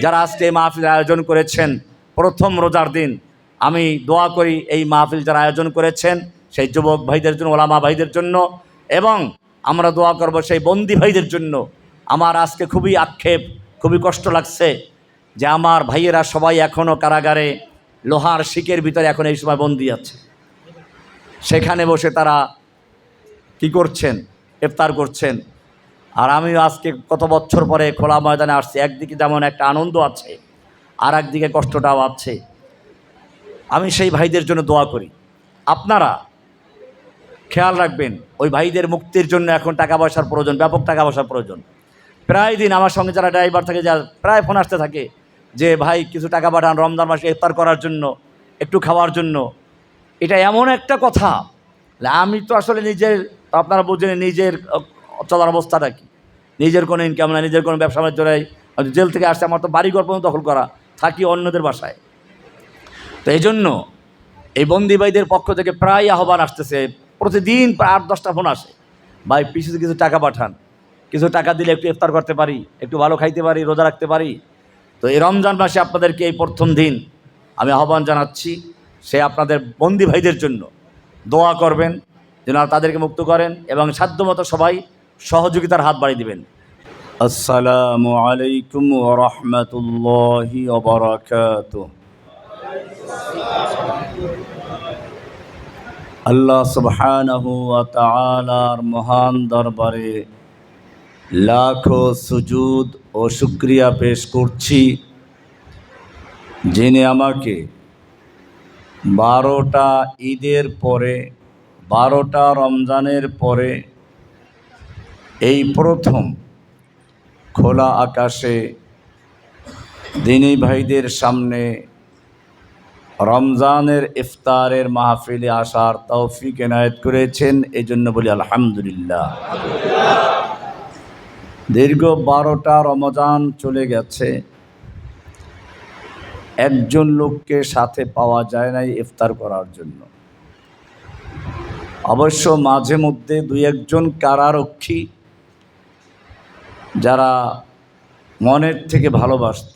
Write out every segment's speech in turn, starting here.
যারা আজকে এই মাহফিল আয়োজন করেছেন, প্রথম রোজার দিন আমি দোয়া করি এই মাহফিল যারা আয়োজন করেছেন সেই যুবক ভাইদের জন্য, ওলামা ভাইদের জন্য, এবং আমরা দোয়া করব সেই বন্দি ভাইদের জন্য। আমার আজকে খুবই আক্ষেপ, খুবই কষ্ট লাগছে যে আমার ভাইয়েরা সবাই এখনও কারাগারে লোহার শিকের ভিতরে এখন এই সময় বন্দি আছে। সেখানে বসে তারা কি করছেন? ইফতার করছেন। আর আমি আজকে কত বছর পরে খোলা ময়দানে আসছি, একদিকে যেমন একটা আনন্দ আছে আর একদিকে কষ্টটাও আছে। আমি সেই ভাইদের জন্য দোয়া করি। আপনারা খেয়াল রাখবেন, ওই ভাইদের মুক্তির জন্য এখন টাকা পয়সার প্রয়োজন, ব্যাপক টাকা পয়সার প্রয়োজন। প্রায় দিন আমার সঙ্গে যারা ড্রাইভার থাকে, যা প্রায় ফোন আসতে থাকে যে ভাই কিছু টাকা পাঠান রমজান মাসে ইফতার করার জন্য, একটু খাওয়ার জন্য। এটা এমন একটা কথা, আমি তো আসলে নিজের, আপনারা বোঝেন নিজের চলার অবস্থাটা কি, নিজের কোনো ইনকাম নাই, নিজের কোনো ব্যবসা বাণিজ্য নাই। জেল থেকে আসছে, আমার তো বাড়িঘর পর্যন্ত দখল করা, থাকি অন্যদের বাসায়। তো এই জন্য এই বন্দি ভাইদের পক্ষ থেকে প্রায় আহ্বান আসতেছে, প্রতিদিন প্রায় 8-10টা ফোন আসে, ভাই পিছনে কিছু টাকা পাঠান, কিছু টাকা দিলে একটু ইফতার করতে পারি, একটু ভালো খাইতে পারি, রোজা রাখতে পারি। তো এই রমজান মাসে আপনাদেরকে এই প্রথম দিন আমি আহ্বান জানাচ্ছি, সে আপনাদের বন্দি ভাইদের জন্য দোয়া করবেন যেন তাদেরকে মুক্ত করেন, এবং সাধ্যমতো সবাই সহযোগিতার হাত বাড়িয়ে দিবেন। আসসালামু আলাইকুম ওয়া রাহমাতুল্লাহি ওয়া বারাকাতুহু। আল্লাহ সুবহানাহু ওয়া তাআলার মহান দরবারে লাখো সুজুদ ও শুকরিয়া পেশ করছি, যিনি আমাকে 12টা ঈদের পরে, 12টা রমজানের পরে এই প্রথম খোলা আকাশে দিনী ভাইদের সামনে রমজানের ইফতারের মাহফিলে আসার তৌফিক এনায়েত করেছেন। এই জন্য বলি আলহামদুলিল্লাহ। দীর্ঘ 12টা রমজান চলে গেছে, একজন লোককে সাথে পাওয়া যায় নাই ইফতার করার জন্য। অবশ্য মাঝে মধ্যে 2-1জন কারারক্ষী যারা মনের থেকে ভালোবাসত,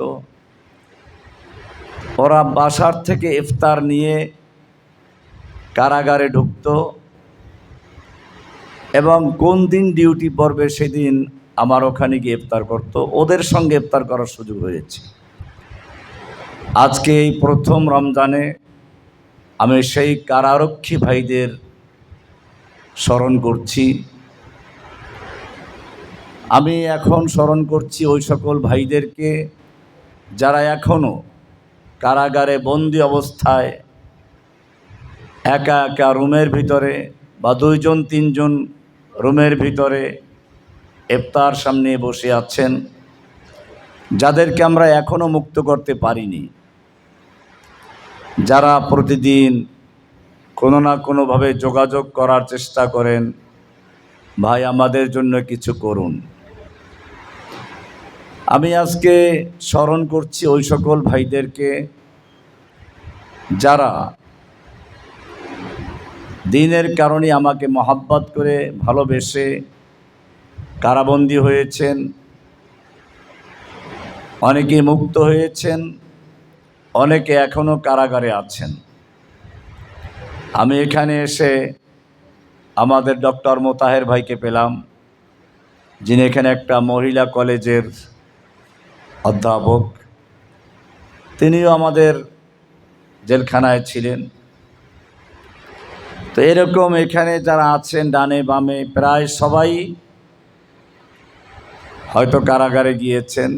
ওরা বাসার থেকে ইফতার নিয়ে কারাগারে ঢুকত, এবং কোন দিন ডিউটি পড়বে সেদিন আমার ওখানে গিয়ে ইফতার করত। ওদের সঙ্গে ইফতার করার সুযোগ হয়েছে। আজকে এই প্রথম রমজানে আমি সেই কারারক্ষী ভাইদের স্মরণ করছি। আমি এখন স্মরণ করছি ওই সকল ভাইদেরকে যারা এখনও কারাগারে বন্দি অবস্থায় একা একা রুমের ভিতরে বা 2-3জন রুমের ভিতরে ইফতার সামনে বসে আছেন, যাদেরকে আমরা এখনও মুক্ত করতে পারিনি, যারা প্রতিদিন কোনো না কোনোভাবে যোগাযোগ করার চেষ্টা করেন, ভাই আমাদের জন্য কিছু করুন। আমি আজকে স্মরণ করছি ওই সকল ভাইদেরকে যারা দিনের কারণে আমাকে মহাব্বত করে ভালোবেসে কারাবন্দী হয়েছেন, অনেকে মুক্ত হয়েছেন, অনেকে এখনও কারাগারে আছেন। আমি এখানে এসে আমাদের ডক্টর মোতাহের ভাইকে পেলাম, যিনি এখানে একটা মহিলা কলেজের অধ্যাপক। তিনিও আমাদের জেলখানায় ছিলেন। তো এরকম এখানে যারা আছেন ডানে বামে প্রায় সবাই হয়তো কারাগারে গিয়েছেন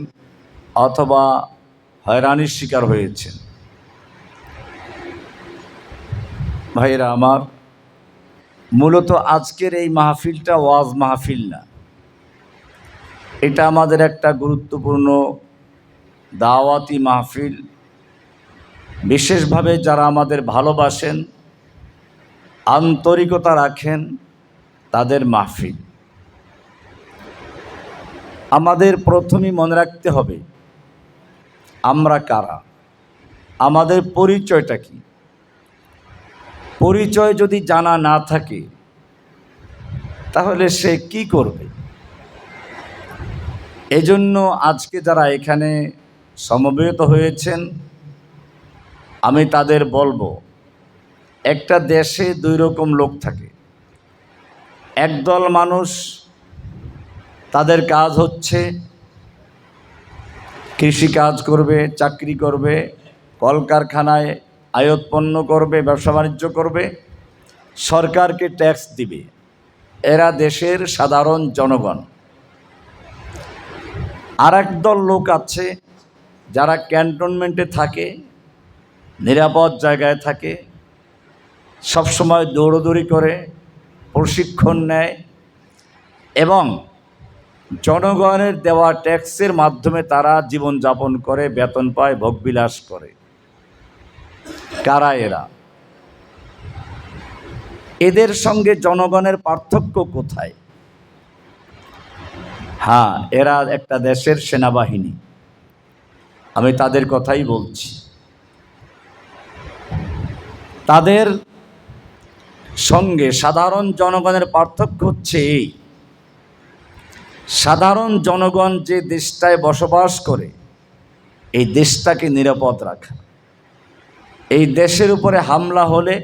অথবা হয়রানির শিকার হয়েছেন। ভাইরা আমার, মূলত আজকের এই মাহফিলটা ওয়াজ মাহফিল না, এটা আমাদের একটা গুরুত্বপূর্ণ দাওয়াতি মাহফিল। বিশেষভাবে যারা আমাদের ভালোবাসেন, আন্তরিকতা রাখেন, তাদের মাহফিল। আমাদের প্রথমেই মনে রাখতে হবে আমরা কারা, আমাদের পরিচয়টা কি। পরিচয় যদি জানা না থাকে তাহলে সে কি করবে? এজন্য আজকে যারা এখানে সমবেত হয়েছেন, আমি তাদের বলবো, একটা দেশে দুই রকম লোক থাকে। একদল মানুষ, তাদের কাজ হচ্ছে কৃষিকাজ করবে, চাকরি করবে, কলকারখানায় আয়ৎপন্ন করবে, ব্যবসা বাণিজ্য করবে, সরকারকে ট্যাক্স দিবে। এরা দেশের সাধারণ জনগণ। আর একদল লোক আছে যারা ক্যান্টনমেন্টে থাকে, নিরাপদ জায়গায় থাকে, সবসময় দৌড়দৌড়ি করে, প্রশিক্ষণ নেয় এবং জনগণের দেওয়া ট্যাক্সের মাধ্যমে তারা জীবনযাপন করে, বেতন পায়, ভোগবিলাস করে। কারা এরা? এদের সঙ্গে জনগণের পার্থক্য কোথায়? হ্যাঁ, এরা একটা দেশের সেনাবাহিনী। আমি তাদের কথাই বলছি। তাদের সঙ্গে সাধারণ জনগণের পার্থক্য হচ্ছে এই: সাধারণ জনগণ যে দেশটায় বসবাস করে, এই দেশটাকে নিরাপদ রাখা, এই দেশের উপরে হামলা হলে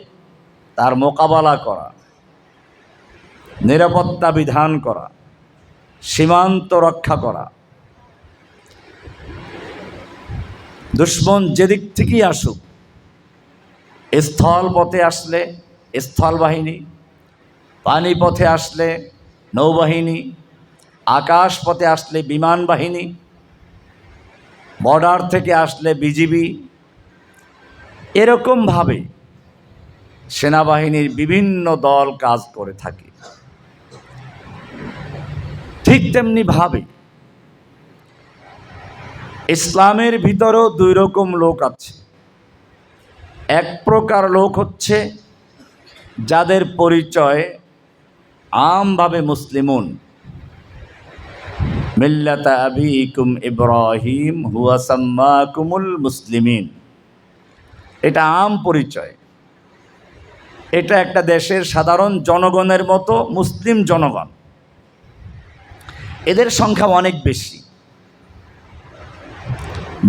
তার মোকাবেলা করা, নিরাপত্তা বিধান করা, সীমান্ত রক্ষা করা। দুশ্মন যেদিক থেকেই আসুক, স্থল পথে আসলে স্থল বাহিনী, পানি পথে আসলে নৌবাহিনী, আকাশ পথে আসলে বিমান বাহিনী, বর্ডার থেকে আসলে বিজিবি, এরকমভাবে সেনাবাহিনীর বিভিন্ন দল কাজ করে থাকে। ঠিক তেমনিভাবে ইসলামের ভিতরেও দুই রকম লোক আছে। এক প্রকার লোক হচ্ছে যাদের পরিচয় আমভাবে মুসলিমুন, মিল্লাতা আবিকুম ইব্রাহিম হুয়া সাম্মাকুমুল মুসলিমিন, এটা আম পরিচয়। এটা একটা দেশের সাধারণ জনগণের মতো মুসলিম জনগণ। এদের সংখ্যা অনেক বেশি।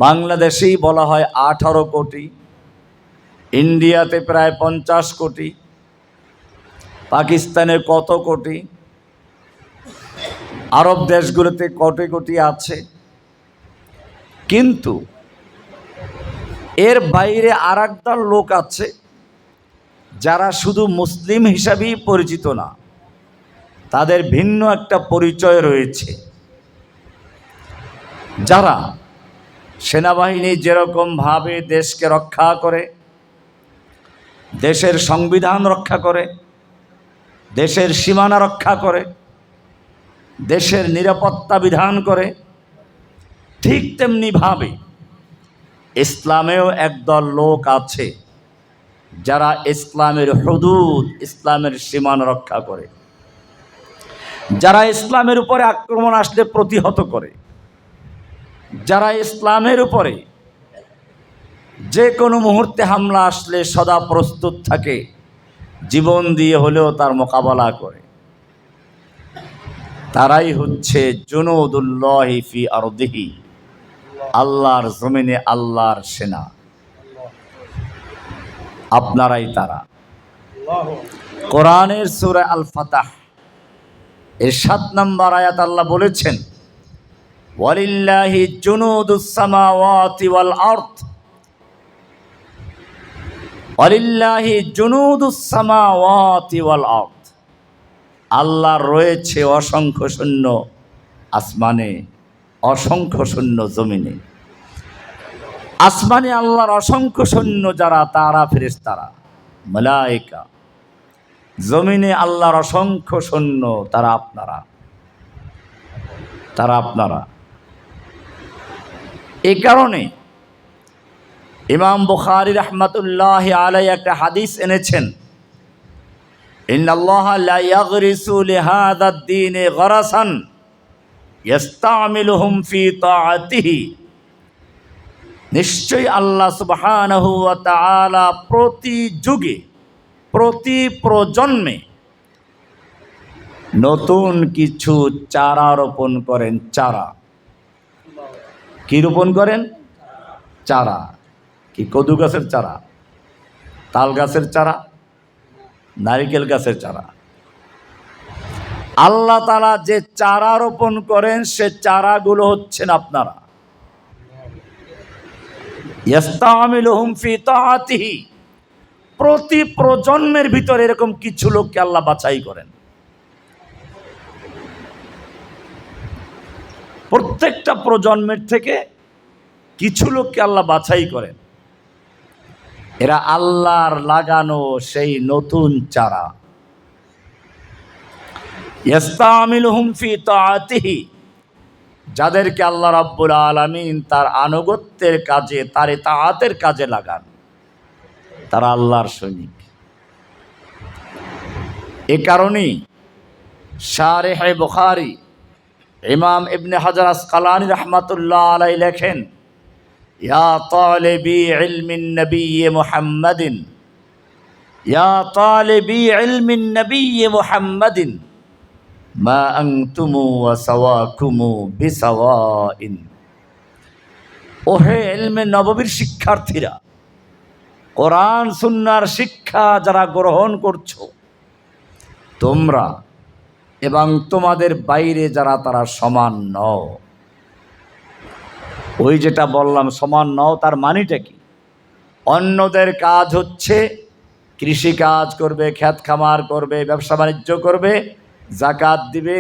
বাংলাদেশেই বলা হয় 18 কোটি, ইন্ডিয়াতে প্রায় 50 কোটি, পাকিস্তানের কত কোটি, আরব দেশগুলোতে কোটি কোটি আছে। কিন্তু এর বাইরে আর একদল লোক আছে যারা শুধু মুসলিম হিসাবেই পরিচিত না, তাদের ভিন্ন একটা পরিচয় রয়েছে। যারা সেনাবাহিনী যেরকমভাবে দেশকে রক্ষা করে, দেশের সংবিধান রক্ষা করে, দেশের সীমানা রক্ষা করে, দেশের নিরাপত্তা বিধান করে, ঠিক তেমনিভাবে ইসলামেও একদল লোক আছে যারা ইসলামের হুদুদ, ইসলামের সীমানা রক্ষা করে, যারা ইসলামের উপরে আক্রমণ আসলে প্রতিহত করে, যারা ইসলামের উপরে যে কোনো মুহূর্তে হামলা আসলে সদা প্রস্তুত থাকে, জীবন দিয়ে হলেও তার মোকাবেলা করে। তারাই হচ্ছে জুনুদুল্লাহি ফি আরদিহি, আল্লাহর জমিনে আল্লাহর সেনা। আপনারাই তারা। কোরআনের সূরা আল ফাতাহ এর 7 নম্বর আয়াত আল্লাহ বলেছেন, ওয়ালিল্লাহি জুনুদুস সামাওয়াতি ওয়াল আরদ, ওয়ালিল্লাহি জুনুদুস সামাওয়াতি ওয়াল আরদ, আল্লাহর রয়েছে অসংখ্য সৈন্য আসমানে, অসংখ্য সৈন্য জমিনে। আসমানে আল্লাহর অসংখ্য সৈন্য যারা, তারা ফেরেশতারা, মালায়েকা। জমিনে আল্লাহর অসংখ্য সৈন্য, তারা আপনারা, তারা আপনারা। এই কারণে ইমাম বুখারী রাহমাতুল্লাহি আলাইহি একটা হাদিস এনেছেন, ইন্নাল্লাহা লা ইয়াগরিসু লিহাযা দ্বীনি গরাসান ইস্তামিলুহুম ফি তাআতিহি, নিশ্চয়ই আল্লাহ সুবহানাহু ওয়া তাআলা প্রতি যুগে, প্রতি প্রজন্মে নতুন কিছু চারা রোপণ করেন। চারা কি রোপণ করেন? চারা। কি কদু গাছের চারা, তাল গাছের চারা, নারিকেল গাছের চারা। আল্লাহ তাআলা যে চারা রোপণ করেন সে চারাগুলো হচ্ছেন আপনারা। ইস্তামিলুহুম ফি তাআতিহি, প্রতি প্রজন্মের ভিতরে এরকম কিছু লোককে আল্লাহ বাছাই করেন। প্রত্যেকটা প্রজন্মের থেকে কিছু লোককে আল্লাহ বাছাই করেন, এরা আল্লাহর লাগানো সেই নতুন চারা। ইস্তামিলুহুম ফি তাআতিহি, যাদেরকে আল্লাহ রাব্বুল আলামিন তার আনুগত্যের কাজে, তার ইতাআতের কাজে লাগান, তারা আল্লাহর সৈনিক। এ কারণেই শারিহে বুখারী ইমাম ইবনে হাজার আসকালানী রাহমাতুল্লাহ আলাইহি লেখেন, ইয়া তালিবি ইলমিন নবী মুহাম্মাদিন, ইয়া তালিবি ইলমিন নবী মুহাম্মাদিন, মা আনতুমু ওয়া সাওয়াকুমু বিসাওয়াইন। ওহে ইলমে নববীর শিক্ষার্থীরা, কোরআন সুন্নাহর শিক্ষা যারা গ্রহণ করছো, তোমরা এবং তোমাদের বাইরে যারা, তারা সমান নও। ওই যেটা বললাম সমান নও, তার মানেটা কি? অন্যদের কাজ হচ্ছে কৃষি কাজ করবে, ক্ষেত খামার করবে, ব্যবসা বাণিজ্য করবে, যাকাত দিবে,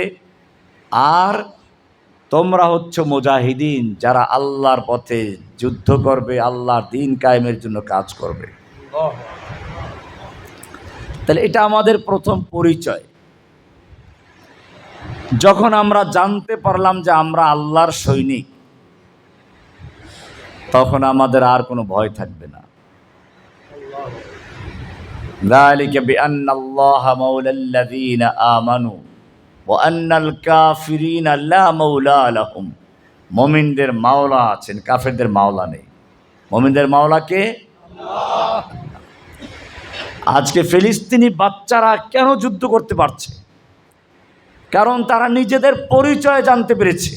আর তোমরা হচ্ছে মুজাহিদিন, যারা আল্লাহর পথে যুদ্ধ করবে, আল্লাহর দ্বীন কায়েমের জন্য কাজ করবে। তাহলে এটা আমাদের প্রথম পরিচয়। যখন আমরা জানতে পারলাম যে আমরা আল্লাহর সৈনিক, তখন আমাদের আর কোনো ভয় থাকবে না। যালিকা বিআন্নাল্লাহা মাওলাল্লাযীনা আমানু ওয়া আন্নাল কাফিরিনা লা মাওলা লাহুম। মুমিনদের মাওলা আছেন, কাফেরদের মাওলা নেই। মুমিনদের মাওলা কে? আল্লাহ। আজকে ফিলিস্তিনি বাচ্চারা কেন যুদ্ধ করতে পারছে? কারণ তারা নিজেদের পরিচয় জানতে পেরেছে।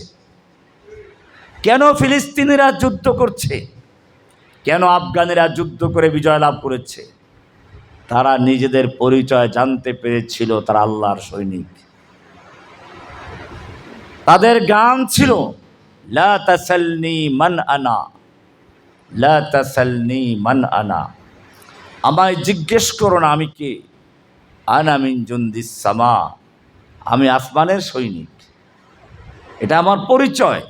কেন ফিলিস্তিনিরা যুদ্ধ করছে? কেন আফগানিরা যুদ্ধ করে বিজয় লাভ করেছে? তারা নিজেদের পরিচয় জানতে পেরেছিল, তারা আল্লাহর সৈনিক। তাদের গান ছিল, লা তাসালনি মান আনা, লা তাসালনি মান আনা, আমায় জিজ্ঞেস করো না আমি কে, আনা মিন জুন্দিস সামা, আমি আসমানের সৈনিক, এটা আমার পরিচয়।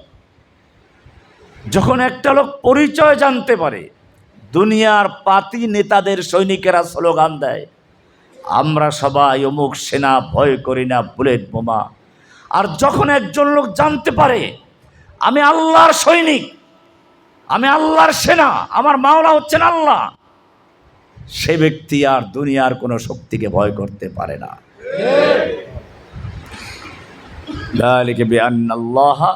যখন একটা লোক পরিচয় জানতে পারে, দুনিয়ার পাতি নেতাদের সৈনিকেরা স্লোগান দেয়, আমরা সবাই অমুক সেনা, ভয় করি না বুলেট বোমা। আর যখন একজন লোক জানতে পারে আমি আল্লাহর সৈনিক, আমি আল্লাহর সেনা, আমার মাওলা হচ্ছেন আল্লাহ, সে ব্যক্তি আর দুনিয়ার কোনো শক্তিকে ভয় করতে পারে না। যালিকা বিআন্নাল্লাহা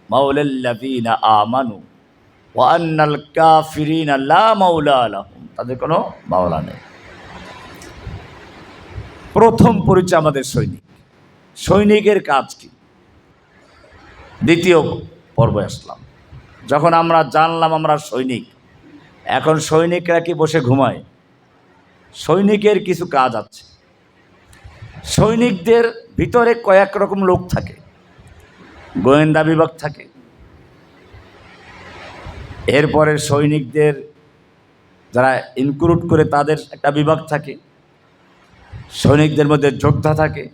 মাওলাল্লাযীনা আমানু ওয়া আন্নাল কাফিরিনা লা মাওলা লাহুম, তাদের কোনো মাওলা নেই। প্রথম পরিচয় আমাদের সৈনিক। সৈনিকের কাজ কি? দ্বিতীয় পর্বে আসলাম। যখন আমরা জানলাম আমরা সৈনিক, এখন সৈনিকরা কি বসে ঘুমায়? সৈনিকের কিছু কাজ আছে। সৈনিকদের ভিতরে কয়েক রকম লোক থাকে। গোয়েন্দা বিভাগ থাকে, এরপরে সৈনিকদের যারা ইনক্লুড করে তাদের একটা বিভাগ থাকে, সৈনিকদের মধ্যে যোদ্ধা থাকে।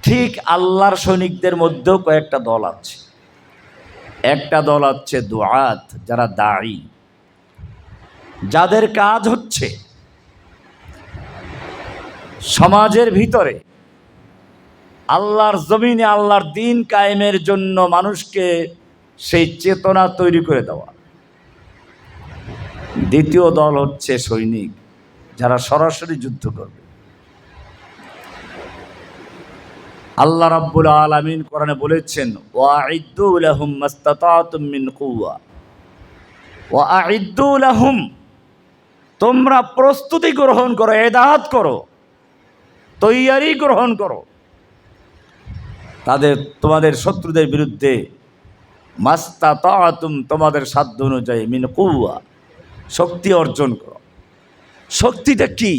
ঠিক আল্লাহর সৈনিকদের মধ্যেও কয়েকটা দল আছে। একটা দল হচ্ছে দুআত, যারা দাঈ, যাদের কাজ হচ্ছে সমাজের ভিতরে আল্লাহর জমিনে আল্লাহর দ্বীন কায়েমের জন্য মানুষকে সেই চেতনা তৈরি করে দেওয়া। দ্বিতীয় দল হচ্ছে সৈনিক, যারা সরাসরি যুদ্ধ করবে। আল্লাহ রাব্বুল আলামিন কোরআনে বলেছেন, ওয়াইদ্দু লাহুম মাস্তাতাতুম মিন কুওয়া, ওয়াইদ্দু লাহুম, তোমরা প্রস্তুতি গ্রহণ করো, এদাত করো, তৈয়ারি গ্রহণ করো তাদের, তোমাদের শত্রুদের বিরুদ্ধে মাস্তাতাতুম, তোমাদের সাধ্য অনুযায়ী, মিন কুওয়া, শক্তি অর্জন করো। শক্তিটা কি?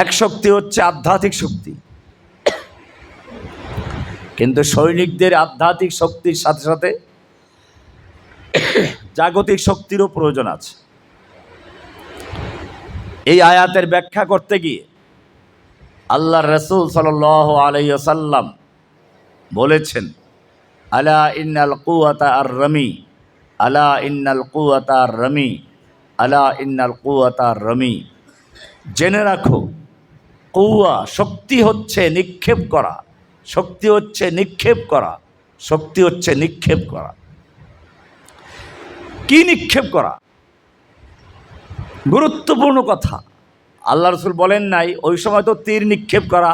এক শক্তি হচ্ছে আধ্যাত্মিক শক্তি, কিন্তু সৈনিকদের আধ্যাত্মিক শক্তির সাথে সাথে জাগতিক শক্তিরও প্রয়োজন আছে। এই আয়াতের ব্যাখ্যা করতে গিয়ে আল্লাহর রাসূল সাল্লাল্লাহু আলাইহি ওয়াসাল্লাম বলেছেন, আলা ইন্নাল কুওয়াতা আর রামি, আলা ইন্নাল কুওয়াতা আর রামি, আলা ইন্নাল কুওয়াতা আর রামি। জেনে রাখো, কুওয়া শক্তি হচ্ছে নিক্ষেপ করা, শক্তি হচ্ছে নিক্ষেপ করা, শক্তি হচ্ছে নিক্ষেপ করা। কি নিক্ষেপ করা? গুরুত্বপূর্ণ কথা। আল্লাহ রসুল বলেন নাই ওই সময় তো তীর নিক্ষেপ করা,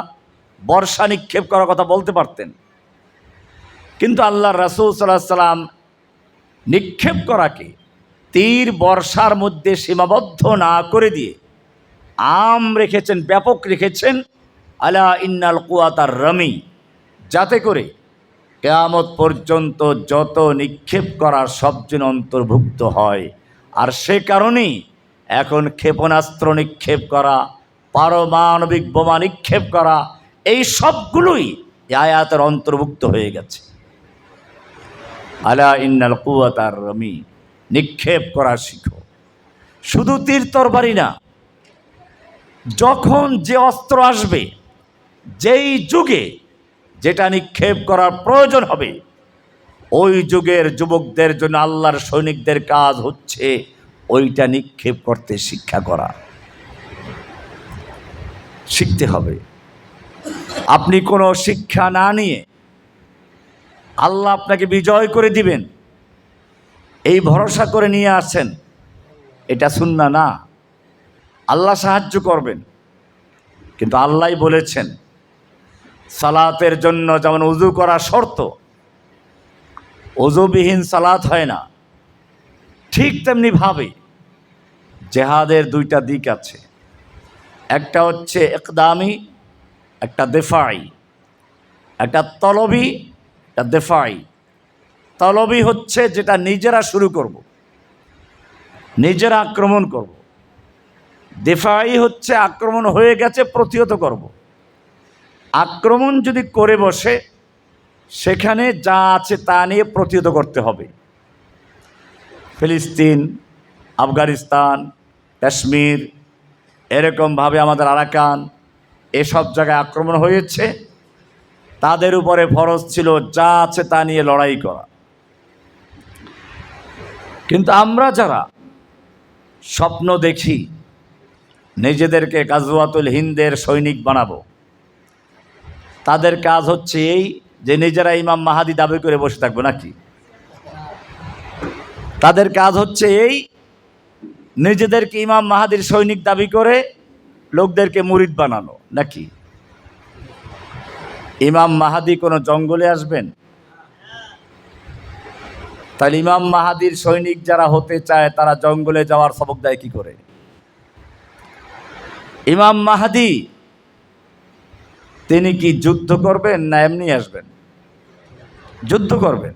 বর্ষা নিক্ষেপ করার কথা বলতে পারতেন, কিন্তু আল্লাহ রাসূল সাল্লাল্লাহু আলাইহি সাল্লাম নিক্ষেপ করাকে তীর বর্ষার মধ্যে সীমাবদ্ধ না করে দিয়ে আম রেখেছেন, ব্যাপক রেখেছেন, আলা ইন্নাল কুওয়াতার রামি, যাতে করে কিয়ামত পর্যন্ত যত নিক্ষেপ করা সব যেন অন্তর্ভুক্ত হয়। আর সে কারণেই এখন ক্ষেপণাস্ত্র নিক্ষেপ করা, পারমাণবিক বোমা নিক্ষেপ করা, এই সবগুলোই এই আয়াতের অন্তর্ভুক্ত হয়ে গেছে। আলা ইন্নাল কুওয়াতার রামি, নিক্ষেপ করা শিখো। শুধু তীর তরবারি না, যখন যে অস্ত্র আসবে, যেই যুগে যেটা নিক্ষেপ করার প্রয়োজন হবে, ওই যুগের যুবকদের জন্য আল্লাহর সৈনিকদের কাজ হচ্ছে ওইটা নিক্ষেপ করতে শিক্ষা করা। শিখতে হবে। আপনি কোনো শিক্ষা না নিয়ে আল্লাহ আপনাকে বিজয় করে দিবেন এই ভরসা করে নিয়ে আসেন, এটা সুন্নাহ না। আল্লাহ সাহায্য করবেন, কিন্তু আল্লাহই বলেছেন সালাতের জন্য যেমন উযু করা শর্ত, উযুবিহীন সালাত হয় না, ঠিক তেমনি ভাবে জেহাদের দুইটা দিক আছে। একটা হচ্ছে ইকদামি, একটা দেফাই, একটা তলবি, একটা দেফাই। তলবি হচ্ছে যেটা নিজেরা শুরু করব, নিজেরা আক্রমণ করব। দেফাই হচ্ছে আক্রমণ হয়ে গেছে, প্রতিহত করব। আক্রমণ যদি করে বসে, সেখানে যা আছে তা নিয়ে প্রতিহত করতে হবে। ফিলিস্তিন, আফগানিস্তান, কাশ্মীর, এরকমভাবে আমাদের আরাকান, এসব জায়গায় আক্রমণ হয়েছে, তাদের উপরে ফরজ ছিল যা আছে তা নিয়ে লড়াই করা। কিন্তু আমরা যারা স্বপ্ন দেখি নিজেদেরকে গাজওয়াতুল হিন্দের সৈনিক বানাবো, তাদের কাজ হচ্ছে এই যে নিজেরা ইমাম মাহাদি দাবি করে বসে থাকবো নাকি? তাদের কাজ হচ্ছে এই নিজেদেরকে ইমাম মাহাদির সৈনিক দাবি করে লোকদেরকে মুরিদ বানানো নাকি? ইমাম মাহাদি কোনো জঙ্গলে আসবেন? তাহলে ইমাম মাহাদির সৈনিক যারা হতে চায় তারা জঙ্গলে যাওয়ার সবক দেয় কি করে? ইমাম মাহাদি তিনি কি যুদ্ধ করবেন না এমনি আসবেন? যুদ্ধ করবেন।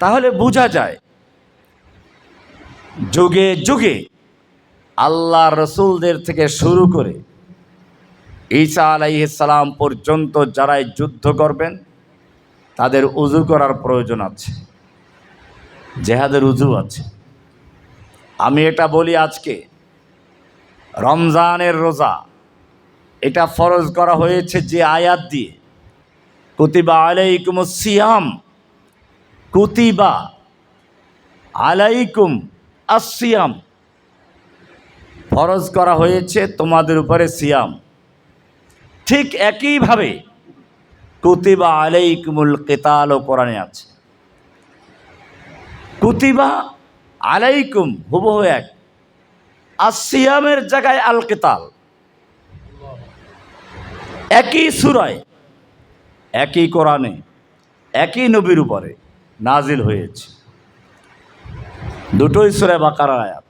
তাহলে বোঝা যায় যুগে যুগে আল্লাহ রসুলদের থেকে শুরু করে ঈসা আলাইহিস সালাম পর্যন্ত যারাই যুদ্ধ করবেন তাদের উযু করার প্রয়োজন আছে, জেহাদের উযু আছে। আমি এটা বলি, আজকে রমজানের রোজা এটা ফরজ করা হয়েছে যে আয়াত দিয়ে, কুতিবা আলাইকুমুস সিয়াম, কুতিবা আলাইকুম আসিয়াম, ফরজ করা হয়েছে তোমাদের উপরে সিয়াম। ঠিক একইভাবে কুতিবা আলাইকুমুল কিতালও কোরআনে আছে। কুতিবা আলাইকুম হুবহু এক, আসিয়ামের জায়গায় আল কিতাল, একই সূরায়, একই কোরআনে, একই নবীর উপরে নাজিল হয়েছে, দুটোই সূরা বাকারার আয়াত।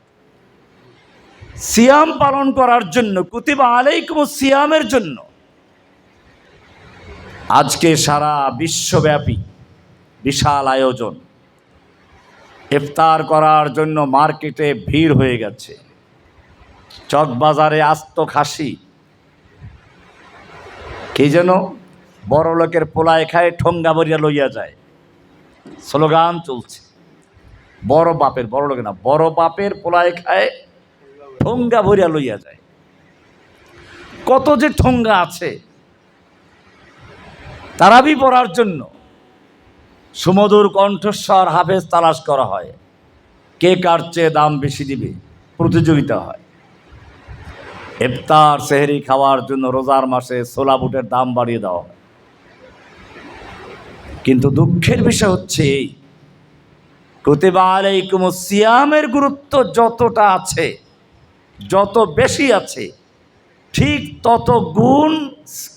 সিয়াম পালন করার জন্য, কুতিবা আলাইকুমুস সিয়ামের জন্য আজকে সারা বিশ্বব্যাপী বিশাল আয়োজন। ইফতার করার জন্য মার্কেটে ভিড় হয়ে গেছে। চকবাজারে আস্ত খাসি, কি যেন বড় লোকের পোলায় খায় ঠোঙ্গা ভরিয়া লইয়া যায়, স্লোগান চলছে। বড় বাপের, বড় লোকের না, বড় বাপের পোলায় খায় ঠোঙ্গা ভরিয়া লইয়া যায়। কত যে ঠোঙ্গা আছে। তারাবি পড়ার জন্য সুমধুর কণ্ঠস্বর হাফেজ তালাশ করা হয়, কে কার চেয়ে দাম বেশি দিবে, প্রতিযোগিতা হয়। ইফতার সেহরি খাওয়ার জন্য রোজার মাসে ছোলা বুটের দাম বাড়িয়ে দেওয়া হয়। কিন্তু দুঃখের বিষয় হচ্ছে এই, কুতিবা আলাইকুমুস সিয়ামের গুরুত্ব যতটা আছে, যত বেশি আছে, ঠিক তত গুণ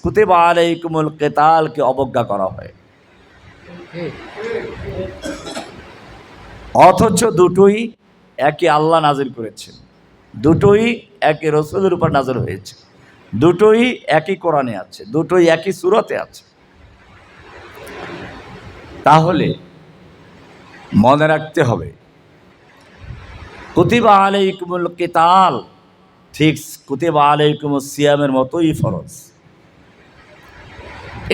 কুতিবা আলাইকুমুল কিতালকে অবজ্ঞা করা হয়। অথচ দুটোই একই আল্লাহ নাজিল করেছেন, দুটোই একই রসুলের উপর নাজিল হয়েছে, দুটোই একই কোরআনে আছে, দুটোই একই সূরাতে আছে। তাহলে মনে রাখতে হবে কুতিবা আলাইকুমুল কিতাল ঠিক কুতিবা আলাইকুমুস সিয়ামের মতোই ফরজ।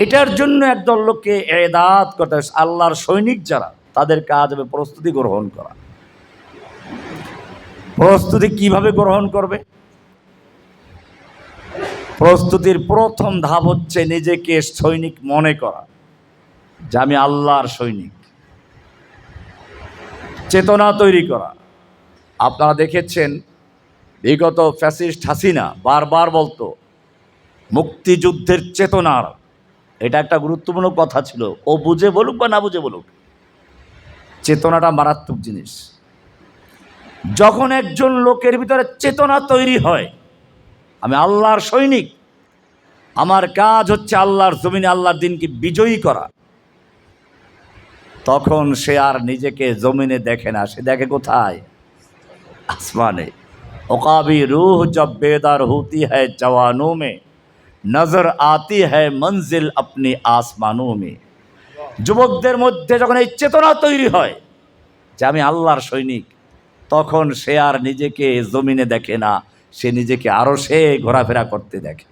এটার জন্য একদল লোককে এদাত করতে হবে, আল্লাহর সৈনিক যারা, তাদের কাজ হবে প্রস্তুতি গ্রহণ করা। প্রস্তুতি কিভাবে গ্রহণ করবে? প্রস্তুতির প্রথম ধাপ হচ্ছে নিজেকে সৈনিক মনে করা, যে আমি আল্লাহর সৈনিক। চেতনা তৈরি করা। আপনারা দেখেছেন বিগত ফ্যাসিস্ট হাসিনা বারবার বলতো মুক্তিযুদ্ধের চেতনার, এটা একটা গুরুত্বপূর্ণ কথা ছিল। ও বুঝে বলুক বা না বুঝে বলুক, চেতনাটা মারাত্মক জিনিস। যখন একজন লোকের ভিতরে চেতনা তৈরি হয়, আমি আল্লাহর সৈনিক, আমার কাজ হচ্ছে আল্লাহর জমিনে আল্লাহর দিনকে বিজয়ী করা, তখন সে আর নিজেকে জমিনে দেখে না, সে দেখে কোথায়? আসমানে। ওকাবি রূহ জব বেদার হতি হ্যায় জওয়ানোं में নজর আতি হ্যায় মঞ্জিল আপনি আসমানোं में। যুবকদের মধ্যে যখন এই চেতনা তৈরি হয় যে আমি আল্লাহর সৈনিক, তখন সে আর নিজেকে জমিনে দেখে না, সে নিজেকে আরশে ঘোরাফেরা করতে দেখে।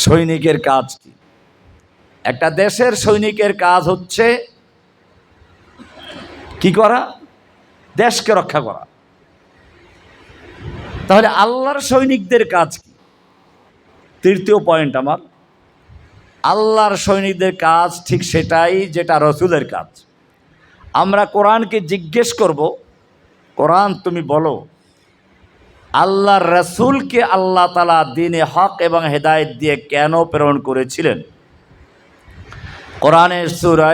সৈনিকের কাজ কি? একটা দেশের সৈনিকের কাজ হচ্ছে কি করা? দেশকে রক্ষা করা। তাহলে আল্লাহর সৈনিকদের কাজ কি? তৃতীয় পয়েন্ট আমার, আল্লাহর সৈনিকদের কাজ ঠিক সেটাই যেটা রসুলের কাজ। আমরা কোরআনকে জিজ্ঞেস করব, কোরআন তুমি বলো আল্লাহর রসুলকে আল্লাহ তাআলা দ্বীনে হক এবং হেদায়েত দিয়ে কেন প্রেরণ করেছিলেন? কোরআনের সূরা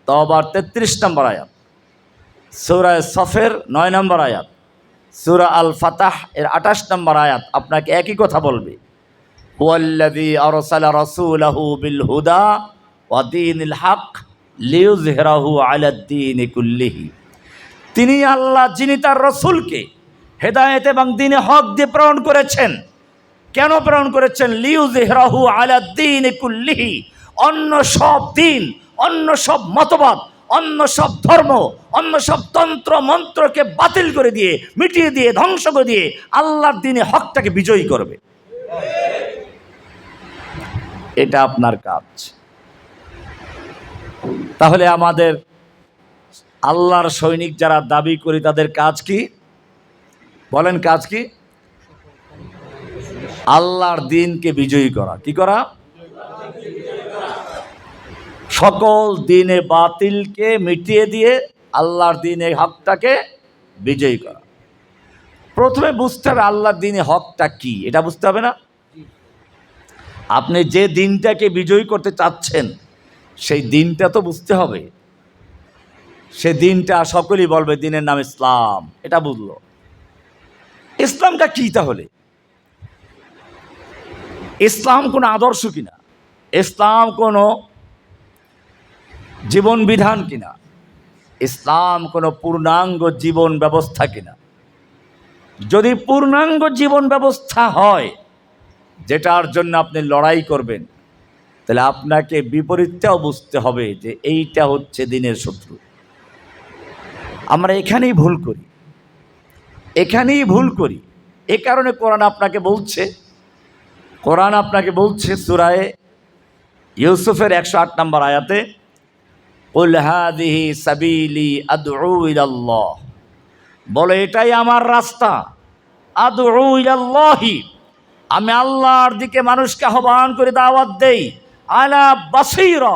তওবার 33 নম্বর আয়াত, সূরা সফের 9 নম্বর আয়াত, সূরা আল ফাতাহ এর 28 নম্বর আয়াত আপনাকে একই কথা বলবে, হুয়াল্লাযী আরসালা রাসূলাহু বিল হুদা ওয়া দীনিল হক লিইয়ুযহিরাহু আলাদ-দীনি কুল্লিহি। তিনি আল্লাহ যিনি তার রসুলকে হেদায়েত এবং দ্বীনে হক দিয়ে প্রেরণ করেছেন। কেন প্রেরণ করেছেন? লিইয়ুযহিরাহু আলাদ-দীনি কুল্লিহি, অন্য সব দিন, অন্য সব মতবাদ, অন্য সব ধর্ম, অন্য সব তন্ত্র মন্ত্রকে বাতিল করে দিয়ে, মিটিয়ে দিয়ে, ধ্বংস করে দিয়ে আল্লাহর দ্বীনে হকটাকে বিজয়ী করবে। এটা আপনার কাজ। তাহলে আমাদের আল্লাহর সৈনিক যারা দাবি করি তাদের কাজ কি? বলেন কাজ কি? আল্লাহর দ্বীনকে বিজয়ী করা। কি করা? সকল দ্বীনে বাতিলকে মিটিয়ে দিয়ে আল্লাহর দ্বীনে হকটাকে বিজয়ী করা। প্রথমে বুঝতে হবে আল্লাহর দ্বীনে হকটা কি, এটা বুঝতে হবে না? আপনি যে দিনটাকে বিজয়ী করতে চাচ্ছেন সেই দিনটা তো বুঝতে হবে। সে দিনটা সকলেই বলবে দিনের নাম ইসলাম, এটা বুঝলো। ইসলামটা কি তাহলে? ইসলাম কোনো আদর্শ কিনা? ইসলাম কোনো জীবন বিধান কিনা? ইসলাম কোনো পূর্ণাঙ্গ জীবন ব্যবস্থা কিনা? যদি পূর্ণাঙ্গ জীবন ব্যবস্থা হয়, যেটার জন্য আপনি লড়াই করবেন, তাহলে আপনাকে বিপরীতটাও বুঝতে হবে যে এইটা হচ্ছে দিনের শত্রু। আমরা এখানেই ভুল করি, এখানেই ভুল করি। এ কারণে কোরআন আপনাকে বলছে সূরায়ে ইউসুফের 108 নম্বর আয়াতে, কুল হাযিহি সাবিলি আদউ ইলাল্লাহ, বলে এটাই আমার রাস্তা, আদউ ইলাল্লাহি, আমি আল্লাহর দিকে মানুষকে আহ্বান করে দাওয়াত দেই, আলা বাসীরা,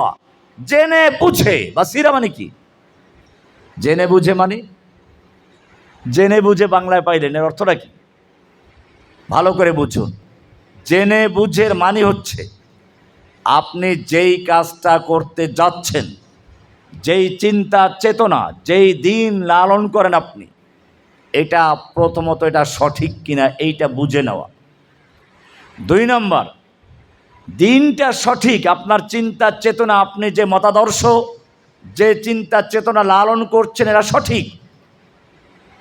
জেনে বুঝে। বাসীরা মানে কি? জেনে বুঝে মানে, জেনে বুঝে বাংলায় পাইলেন, এর অর্থটা কি? ভালো করে বুঝুন। জেনে বুঝের মানে হচ্ছে আপনি যেই কাজটা করতে যাচ্ছেন, যেই চিন্তা চেতনা, যেই দিন লালন করেন আপনি, এটা প্রথমত এটা সঠিক কিনা এইটা বুঝে নেওয়া। 2 নম্বর, দিনটা সঠিক, আপনার চিন্তা চেতনা, আপনি যে মতাদর্শ, যে চিন্তা চেতনা লালন করছেন এটা সঠিক,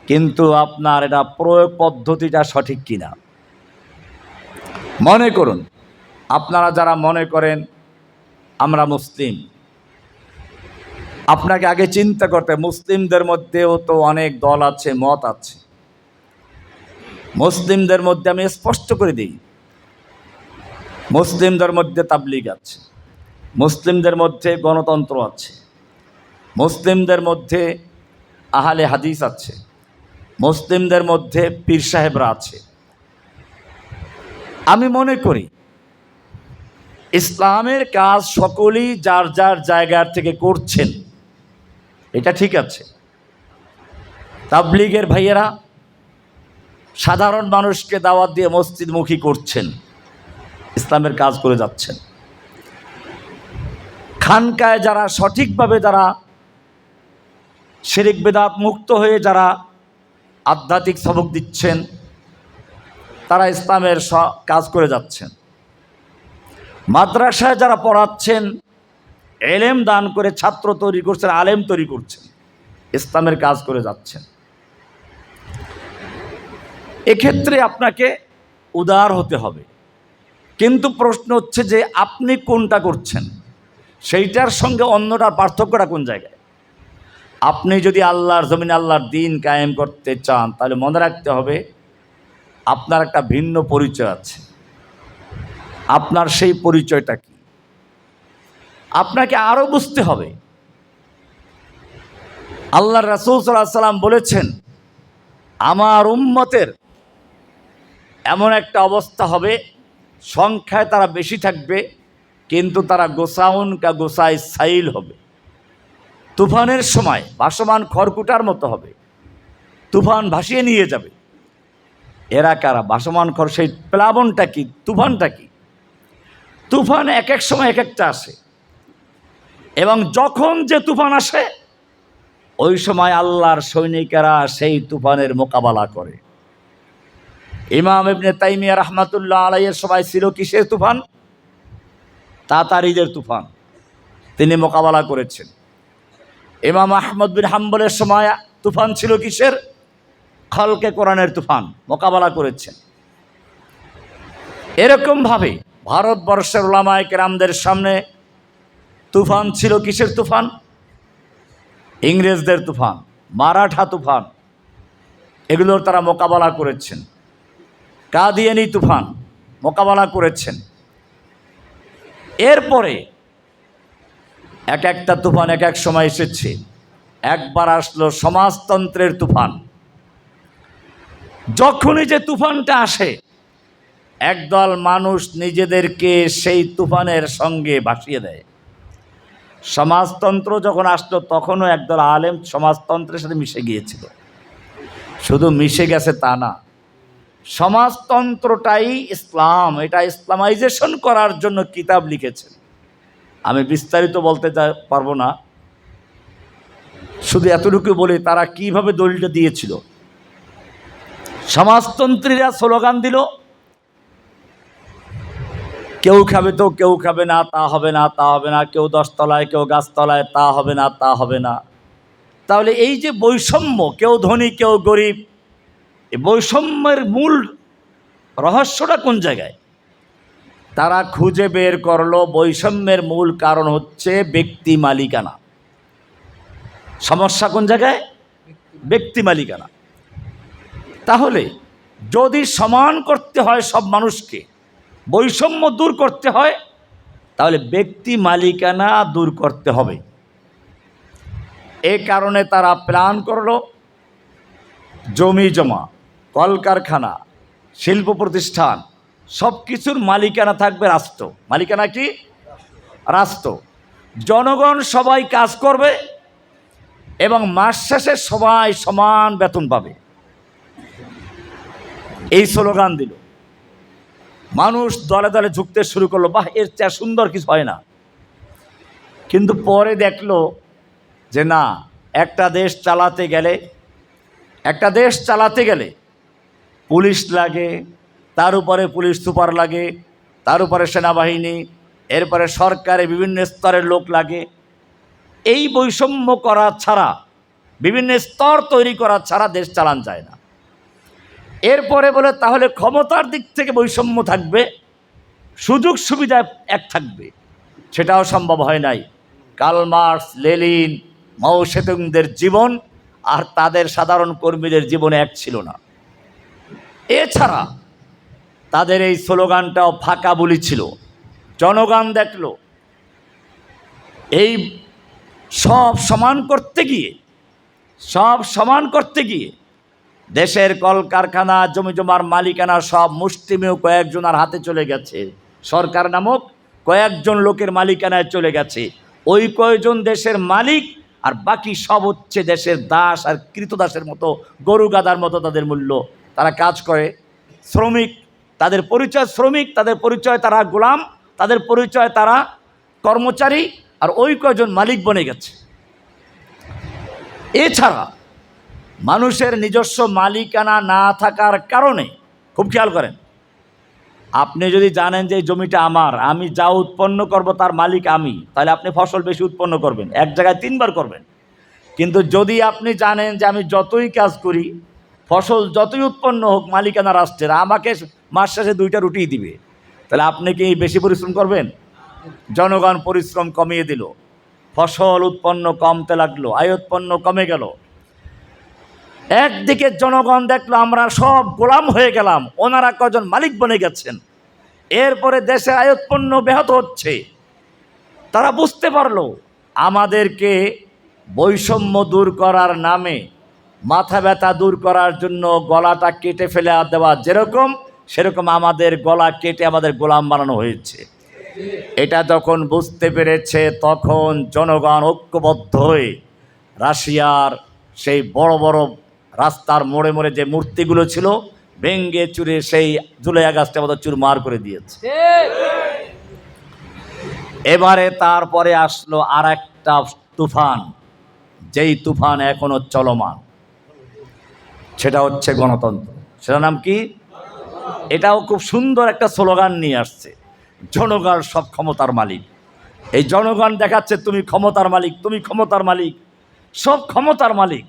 কিন্তু আপনার এটা প্রয়োগ পদ্ধতিটা সঠিক কিনা। মনে করুন, আপনারা যারা মনে করেন আমরা মুসলিম, আপনাকে আগে চিন্তা করতে, মুসলিমদের মধ্যেও তো অনেক দল আছে, মত আছে। মুসলিমদের মধ্যে আমি স্পষ্ট করে দিই, মুসলিমদের মধ্যে তাবলীগ আছে, মুসলিমদের মধ্যে গণতন্ত্র আছে, মুসলিমদের মধ্যে আহলে হাদিস আছে, মুসলিমদের মধ্যে পীর সাহেবরা আছে। আমি মনে করি ইসলামের কাজ সকলেই যার যার জায়গা থেকে করছেন, এটা ঠিক আছে। তাবলীগের ভাইয়েরা সাধারণ মানুষকে দাওয়াত দিয়ে মসজিদমুখী করছেন, ইসলামের কাজ করে যাচ্ছেন। খানকায় যারা সঠিকভাবে, যারা শিরক বিদআত মুক্ত হয়ে যারা আধ্যাত্মিক সবক দিচ্ছেন, তারা ইসলামের কাজ করে যাচ্ছেন। মাদ্রাসায় যারা পড়াচ্ছেন, এলেম দান করে ছাত্র তৈরি করছেন, আলেম তৈরি করছেন, ইসলামের কাজ করে যাচ্ছেন। এক্ষেত্রে আপনাকে উদার হতে হবে, কিন্তু প্রশ্ন হচ্ছে যে আপনি কোনটা করছেন, সেইটার সঙ্গে অন্যটার পার্থক্যটা কোন জায়গায়। আপনি যদি আল্লাহর জমিনে আল্লাহর দ্বীন কায়েম করতে চান, তাহলে মনে রাখতে হবে আপনার একটা ভিন্ন পরিচয় আছে। আপনার সেই পরিচয়টা কি আপনাকে আরও বুঝতে হবে। আল্লাহর রাসূল সাল্লাল্লাহু আলাইহি ওয়াসাল্লাম বলেছেন, আমার উম্মতের এমন একটা অবস্থা হবে, সংখ্যায় তারা বেশি থাকবে, কিন্তু তারা গোসাউন কা গোসাই সাইল হবে, তুফানের সময় ভাসমান খড়কুটার মতো হবে, তুফান ভাসিয়ে নিয়ে যাবে। এরা কারা? ভাসমান খড়। সেই প্লাবনটা কি? তুফানটা কি? তুফান এক এক সময় এক একটা আসে, এবং যখন যে তুফান আসে ওই সময় আল্লাহর সৈনিকেরা সেই তুফানের মোকাবেলা করে। ইমাম ইবনে তাইমিয়া রাহমাতুল্লাহ আলাইহির সময় ছিল কিসের তুফান? তাতারীদের তুফান, তিনি মোকাবেলা করেছেন। ইমাম আহমদ বিন হাম্বলের সময় তুফান ছিল কিসের? খলকে কোরআনের তুফান, মোকাবেলা করেছেন। এরকমভাবে ভারতবর্ষের উলামায়ে কেরামদের সামনে তুফান ছিল কিসের তুফান? ইংরেজদের তুফান, মারাঠা তুফান, এগুলোর তারা মোকাবেলা করেছেন। কাদিয়ানি তুফান মোকাবেলা করেছেন। এরপরে এক একটা তুফান এক এক সময় এসেছে। একবার আসলো সমাজতন্ত্রের তুফান। যখনই যে তুফানটা আসে, একদল মানুষ নিজেদেরকে সেই তুফানের সঙ্গে ভাসিয়ে দেয়। সমাজতন্ত্র যখন আসলো, তখনও একদল আলেম সমাজতন্ত্রের সাথে মিশে গিয়েছিল। শুধু মিশে গেছে তা না, সমাজতন্ত্রটাই ইসলাম, এটা ইসলামাইজেশন করার জন্য কিতাব লিখেছেন। আমি বিস্তারিত বলতে পারবো না, শুধু এতটুকু বলি তারা কিভাবে দলিলটা দিয়েছিল। সমাজতন্ত্রীরা স্লোগান দিল, কেউ খাবে তো কেউ খাবে না, তা হবে না, তা হবে না, কেউ 10 তলায় কেউ গাছতলায়, তা হবে না, তা হবে না। তাহলে এই যে বৈষম্য, কেউ ধনী কেউ গরিব, এই বৈষম্যের মূল রহস্যটা কোন জায়গায়? তারা খুঁজে বের করলো বৈষম্যের মূল কারণ হচ্ছে ব্যক্তি মালিকানা। সমস্যা কোন জায়গায়? ব্যক্তি মালিকানা। তাহলে যদি সমান করতে হয় সব মানুষকে, বৈষম্য দূর করতে হয়, তাহলে ব্যক্তি মালিকানা দূর করতে হবে। এই কারণে তারা প্ল্যান করলো জমি জমা, কলকারখানা, শিল্প প্রতিষ্ঠান সব কিছুর মালিকানা থাকবে রাষ্ট্র। মালিকানা কি? রাষ্ট্র। জনগণ সবাই কাজ করবে এবং মাস শেষে সবাই সমান বেতন পাবে, এই স্লোগান দিল। মানুষ দলে দলে ঝুঁকতে শুরু করলো, বাহ, এর চেয়ে সুন্দর কিছু হয় না। কিন্তু পরে দেখলো যে না, একটা দেশ চালাতে গেলে পুলিশ লাগে, তার উপরে পুলিশ সুপার লাগে, তার উপরে সেনাবাহিনী, এরপরে সরকারে বিভিন্ন স্তরের লোক লাগে। এই বৈষম্য করা ছাড়া, বিভিন্ন স্তর তৈরি করা ছাড়া দেশ চালান যায় না। এরপরে বলে তাহলে ক্ষমতার দিক থেকে বৈষম্য থাকবে, সুযোগ সুবিধা এক থাকবে। সেটাও সম্ভব হয় নাই। কার্ল মার্কস, লেনিন, মাও সেতুংদের জীবন আর তাদের সাধারণ কর্মীদের জীবনে এক ছিল না। এছাড়া তাদের এই স্লোগানটাও ফাঁকা বলি ছিল। জনগণ দেখলো এই সব সমান করতে গিয়ে দেশের কলকারখানা, জমি জমার মালিকানা সব মুষ্টিমেয় কয়েকজনের হাতে চলে গেছে। সরকার নামক কয়েকজন লোকের মালিকানায় চলে গেছে। ওই কয়েকজন দেশের মালিক, আর বাকি সব হচ্ছে দেশের দাস আর কৃতদাসের মতো, গরু গাদার মতো তাদের মূল্য। তারা কাজ করে, শ্রমিক, তাদের পরিচয় শ্রমিক, তাদের পরিচয় তারা গোলাম, তাদের পরিচয় তারা কর্মচারী, আর ওই কয়জন মালিক বনে গেছে। এছাড়া মানুষের নিজস্ব মালিকানা না থাকার কারণে, খুব খেয়াল করেন, আপনি যদি জানেন যে এই জমিটা আমার, আমি যা উৎপন্ন করব তার মালিক আমি, তাহলে আপনি ফসল বেশি উৎপন্ন করবেন, এক জায়গায় 3 বার করবেন। কিন্তু যদি আপনি জানেন যে আমি যতই কাজ করি, ফসল যতই উৎপন্ন হোক, মালিকানা রাষ্ট্রের, আমাকে মাস শেষে 2টা রুটি দিবে, তাহলে আপনি কি বেশি পরিশ্রম করবেন? জনগণ পরিশ্রম কমিয়ে দিল, ফসল উৎপন্ন কমতে লাগলো, আয় উৎপন্ন কমে গেল। একদিকে জনগণ দেখলো আমরা সব গোলাম হয়ে গেলাম, ওনারা কজন মালিক বনে গেছেন। এরপরে দেশে আয় উৎপন্ন ব্যাহত হচ্ছে। তারা বুঝতে পারলো আমাদেরকে বৈষম্য দূর করার নামে, মাথা ব্যথা দূর করার জন্য গলাটা কেটে ফেলে দেওয়া যেরকম, সেরকম আমাদের গলা কেটে আমাদের গোলাম বানানো হয়েছে। এটা যখন বুঝতে পেরেছে, তখন জনগণ ঐক্যবদ্ধ হয়ে রাশিয়ার সেই বড় বড় রাস্তার মোড়ে মোড়ে যে মূর্তিগুলো ছিল, ভেঙ্গে চুরে সেই জুলাই আগস্টের মতো চুরমার করে দিয়েছে। এবারে তারপরে আসলো আর একটা তুফান, যেই তুফান এখনো চলমান, সেটা হচ্ছে গণতন্ত্র। সেটার নাম কি? এটাও খুব সুন্দর একটা স্লোগান নিয়ে আসছে, জনগণ সব ক্ষমতার মালিক। এই জনগণ দেখাচ্ছে তুমি ক্ষমতার মালিক, তুমি ক্ষমতার মালিক, সব ক্ষমতার মালিক।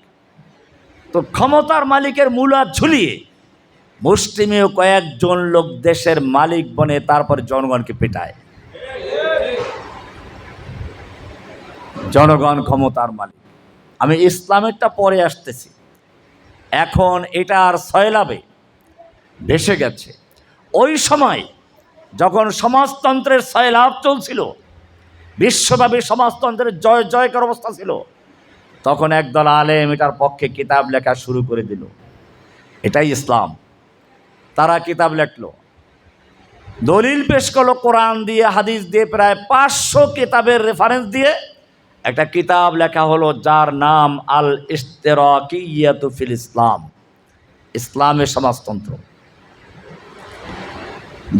তো ক্ষমতার মালিকের মূলা ঝুলিয়ে মুষ্টিমেয় কয়েকজন লোক দেশের মালিক বনে তারপরে জনগণকে পেটায়। জনগণ ক্ষমতার মালিক। আমি ইসলামেরটা পরে আসতেছি, এখন এটা আর সয়লাবে ভেসে গেছে। ওই সময় যখন সমাজতন্ত্রের সয়লাভ চলছিল, বিশ্বব্যাপী সমাজতন্ত্রের জয় জয়কার অবস্থা ছিল, তখন একদল আলেম এটার পক্ষে কিতাব লেখা শুরু করে দিল। এটাই ইসলাম। তারা কিতাব লেখলো, দলিল পেশ করলো কোরআন দিয়ে, হাদিস দিয়ে, প্রায় 500 কিতাবের রেফারেন্স দিয়ে একটা কিতাব লেখা হলো, যার নাম আল ইশতিরাকিয়্যাতু ফিল ইসলাম, ইসলামের সমাজতন্ত্র।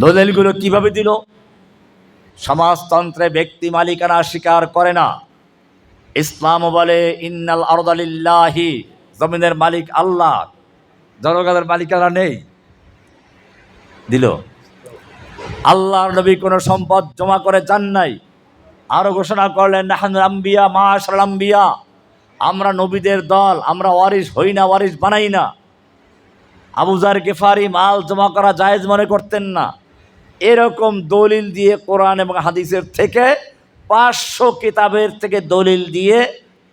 দলিলগুলো কিভাবে দিল? সমাজতন্ত্রে ব্যক্তি মালিকানা স্বীকার করে না। ইসলাম বলে ইন্নাল আরদা লিল্লাহি, জমিনের মালিক আল্লাহ, জনগণের মালিকানা নেই। দিল। আল্লাহর নবী কোনো সম্পদ জমা করে যান নাই। আরো ঘোষণা করলেন নাহনুল আম্বিয়া মাশারাল আম্বিয়া, আমরা নবীদের দল, আমরা ওয়ারিস হই না, ওয়ারিস বানাই না। আবু যার গিফারি মাল জমা করা জায়েজ মনে করতেন না। এরকম দলিল দিয়ে কোরআন এবং হাদিসের থেকে 500 কিতাবের থেকে দলিল দিয়ে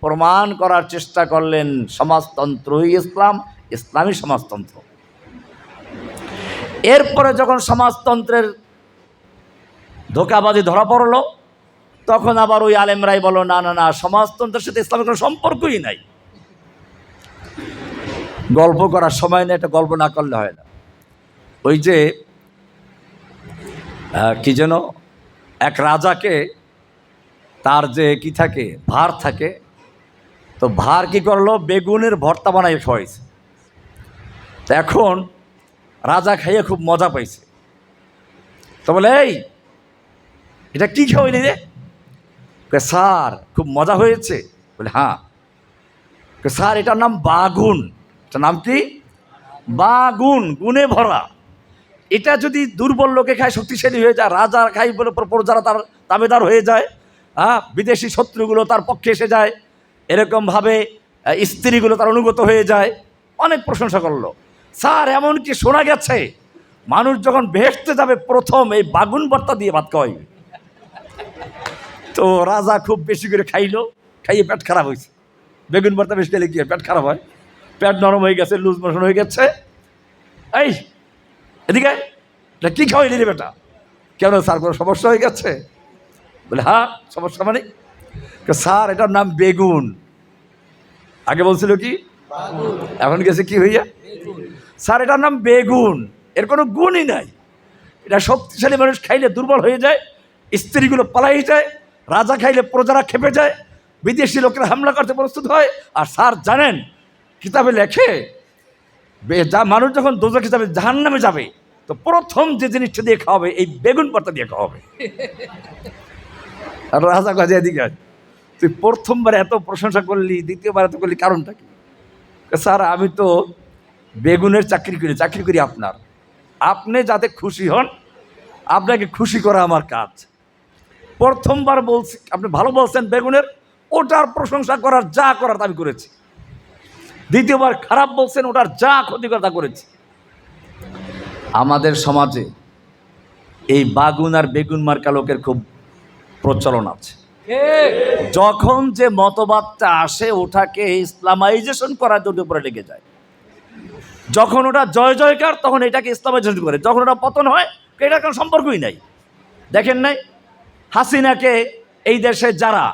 প্রমাণ করার চেষ্টা করলেন সমাজতন্ত্রই ইসলাম, ইসলামী সমাজতন্ত্র। এরপরে যখন সমাজতন্ত্রের ধোঁকাবাজি ধরা পড়লো, তখন আবার ওই আলেমরাই বলো না না না, সমাজতন্ত্রের সাথে ইসলামের কোনো সম্পর্কই নাই। গল্প করার সময় নেই, একটা গল্প না করলে হয় না। ওই যে কি যেন এক রাজাকে তার যে কি থাকে, ভার থাকে, তো ভার কি করলো, বেগুনের ভর্তা বানাই খাওয়াইছে। এখন রাজা খাইয়ে খুব মজা পাইছে, তো বলে এই এটা কি খাওয়াইলি রে? স্যার খুব মজা হয়েছে। বলে হ্যাঁ। স্যার এটার নাম বাগুন। এটার নাম কি? বাগুন, গুণে ভরা। এটা যদি দুর্বল লোকে খায় শক্তিশালী হয়ে যায়, রাজা খাই বলে প্রজারা তার দাবেদার হয়ে যায়, বিদেশি শত্রুগুলো তার পক্ষে এসে যায়, এরকমভাবে স্ত্রীগুলো তার অনুগত হয়ে যায়। অনেক প্রশংসা করলো। স্যার এমনকি শোনা গেছে মানুষ যখন বেহেশতে যাবে প্রথম এই বাগুন ভর্তা দিয়ে ভাত খাওয়াই। তো রাজা খুব বেশি করে খাইলো, খাইয়ে পেট খারাপ হয়েছে। বেগুন ভর্তা বেশি খেলে কি পেট খারাপ হয়? পেট নরম হয়ে গেছে, লুজ মোশন হয়ে গেছে। এই এদিকে এটা কী খাওয়াইলি রে বেটা? কেন স্যার কোনো সমস্যা হয়ে গেছে? বলে হ্যাঁ সমস্যা মানে? স্যার এটার নাম বেগুন। আগে বলছিল কি? এখন গেছে কি হইয়া? স্যার এটার নাম বেগুন, এর কোনো গুণই নাই। এটা শক্তিশালী মানুষ খাইলে দুর্বল হয়ে যায়, স্ত্রীগুলো পালাই যায়, রাজা খাইলে প্রজারা খেপে যায়, বিদেশি লোকেরা হামলা করতে প্রস্তুত হয়। আর স্যার জানেন কিতাবে লেখে যা মানুষ যখন দোজখে যাবে, জাহান্নামে যাবে, তো প্রথম যে জিনিসটা দিয়ে খাওয়াবে এই বেগুন ভর্তা দিয়ে খাওয়াবে। আর রাজা কাজে এদিকে তুই প্রথমবার এত প্রশংসা করলি, দ্বিতীয়বার এত করলি, কারণটা কি? স্যার আমি তো বেগুনের চাকরি করি আপনার, আপনি যাতে খুশি হন, আপনাকে খুশি করা আমার কাজ। প্রথমবার বলছি আপনি ভালো বলছেন বেগুনের, ওটার প্রশংসা করার যা করার আমি করেছি। দ্বিতীয়বার খারাপ বলছেন, ওটার যা ক্ষতি করা তা করেছি। আমাদের সমাজে এই বাগুন আর বেগুন মার্কা লোকের খুব প্রচলন আছে। যখন যে মতবাদটা আসে ওটাকে ইসলামাইজেশন করার জন্য উপরে লেগে যায়। যখন ওটা জয় জয়কার তখন এটাকে ইসলামাইজেশন করে, যখন ওটা পতন হয় এটার কোনো সম্পর্কই নাই। দেখেন নাই হাসিনাকে এই দেশে যারা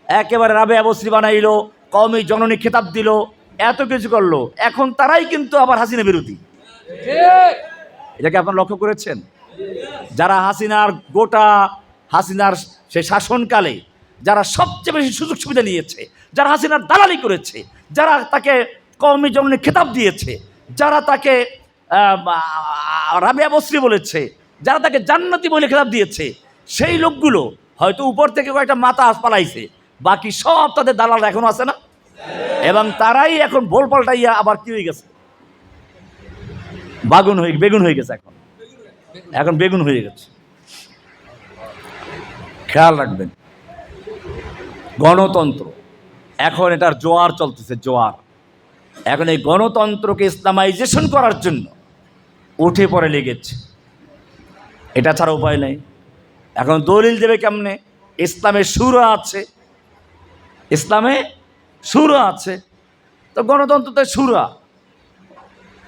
একেবারে রাবেয়া বসরি বানাইলো, কওমি জননী খেতাব দিল, এত কিছু করলো, এখন তারাই কিন্তু আবার হাসিনা বিরোধী। এটাকে আপনারা লক্ষ্য করেছেন? যারা হাসিনার সে শাসনকালে যারা সবচেয়ে বেশি সুযোগ সুবিধা নিয়েছে, যারা হাসিনার দালালি করেছে, যারা তাকে কওমি জননী খেতাব দিয়েছে, যারা তাকে রাবেয়া বসরি বলেছে, যারা তাকে জান্নাতি বলে খেতাব দিয়েছে, সেই লোকগুলো হয়তো উপর থেকে কয়েকটা মাথা পালাইছে, বাকি সব তাদের দালাল এখনো আছে না? এবং তারাই এখন ভোল পাল্টাইয়া আবার কি হয়ে গেছে, বেগুন হয়ে গেছে। এখন বেগুন হয়ে গেছে। খেয়াল রাখবেন, গণতন্ত্র এখন এটার জোয়ার চলতেছে, জোয়ার। এখন এই গণতন্ত্রকে ইসলামাইজেশন করার জন্য উঠে পড়ে লেগেছে, এটা ছাড়া উপায় নেই। এখন দলিল দেবে কেমনে? ইসলামে সূরা আছে, ইসলামে সূরা আছে, তো গণতন্ত্রতে সূরা।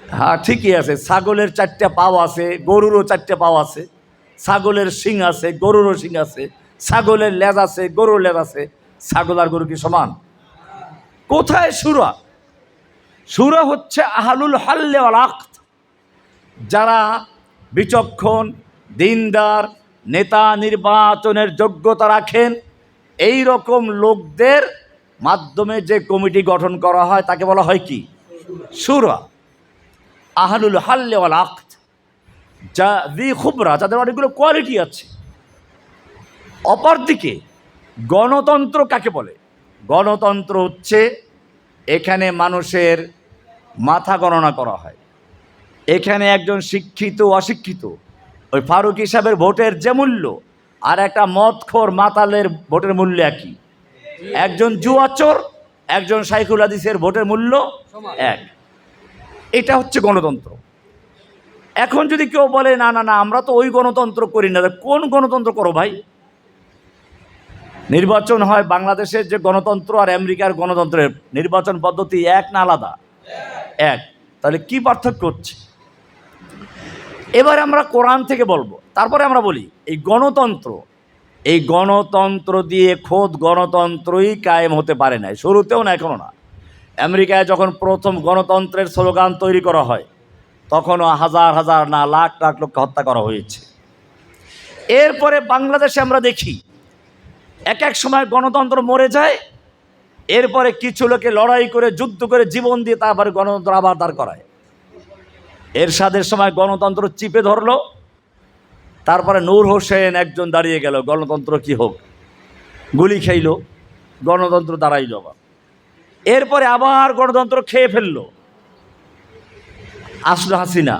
হ্যাঁ ঠিকই আছে, ছাগলের 4টা পাও আছে, গরুরও 4টা পাও আছে, ছাগলের শিং আছে, গরুরও শিং আছে, ছাগলের লেজ আছে, গরুর লেজ আছে। ছাগল আর গরু কি সমান? কোথায় সূরা? সূরা হচ্ছে আহলুল হাল্লে ওয়াল আকদ, যারা বিচক্ষণ, দিনদার, নেতা নির্বাচনের যোগ্যতা রাখেন, এই রকম লোকদের মাধ্যমে যে কমিটি গঠন করা হয় তাকে বলা হয় কি? সূরা। আহলুল হাল্লে ওয়াল আকদ, যা দি খুবরা, যাদের অনেকগুলো কোয়ালিটি আছে। অপরদিকে গণতন্ত্র কাকে বলে? গণতন্ত্র হচ্ছে এখানে মানুষের মাথা গণনা করা হয়। এখানে একজন শিক্ষিত অশিক্ষিত, ওই ফারুক সাহেবের ভোটের যে মূল্য আর একটা মদখোর মাতালের ভোটের মূল্য একই। একজন জুয়াচোর, একজন শাইখুল হাদিসের ভোটের মূল্য এক। এটা হচ্ছে গণতন্ত্র। এখন যদি কেউ বলে না না না আমরা তো ওই গণতন্ত্র করি না, কোন গণতন্ত্র করো ভাই? নির্বাচন হয় বাংলাদেশের যে গণতন্ত্র আর আমেরিকার গণতন্ত্রের নির্বাচন পদ্ধতি এক না আলাদা? এক। তাহলে কি পার্থক্য হচ্ছে? এবারে আমরা কোরআন থেকে বলবো, তারপরে আমরা বলি এই গণতন্ত্র দিয়ে খোদ গণতন্ত্রই কায়েম হতে পারে না, শুরুতেও না, এখনো না। আমেরিকায় যখন প্রথম গণতন্ত্রের স্লোগান তৈরি করা হয় তখনও হাজার হাজার না লাখ লাখ লোককে হত্যা করা হয়েছে। এরপরে বাংলাদেশে আমরা দেখি এক এক সময় গণতন্ত্র মরে যায়, এরপরে কিছু লোকে লড়াই করে যুদ্ধ করে জীবন দিয়ে তারপরে গণতন্ত্র আবার দাঁড় করায়। এরশাদের সময় গণতন্ত্র চিপে ধরলো, তারপরে নূর হোসেন একজন দাঁড়িয়ে গেল, গণতন্ত্র কি হোক, গুলি খেইল, গণতন্ত্র দাঁড়াইল আবার। এরপরে আবার গণতন্ত্র খেয়ে ফেললো আসলো হাসিনা,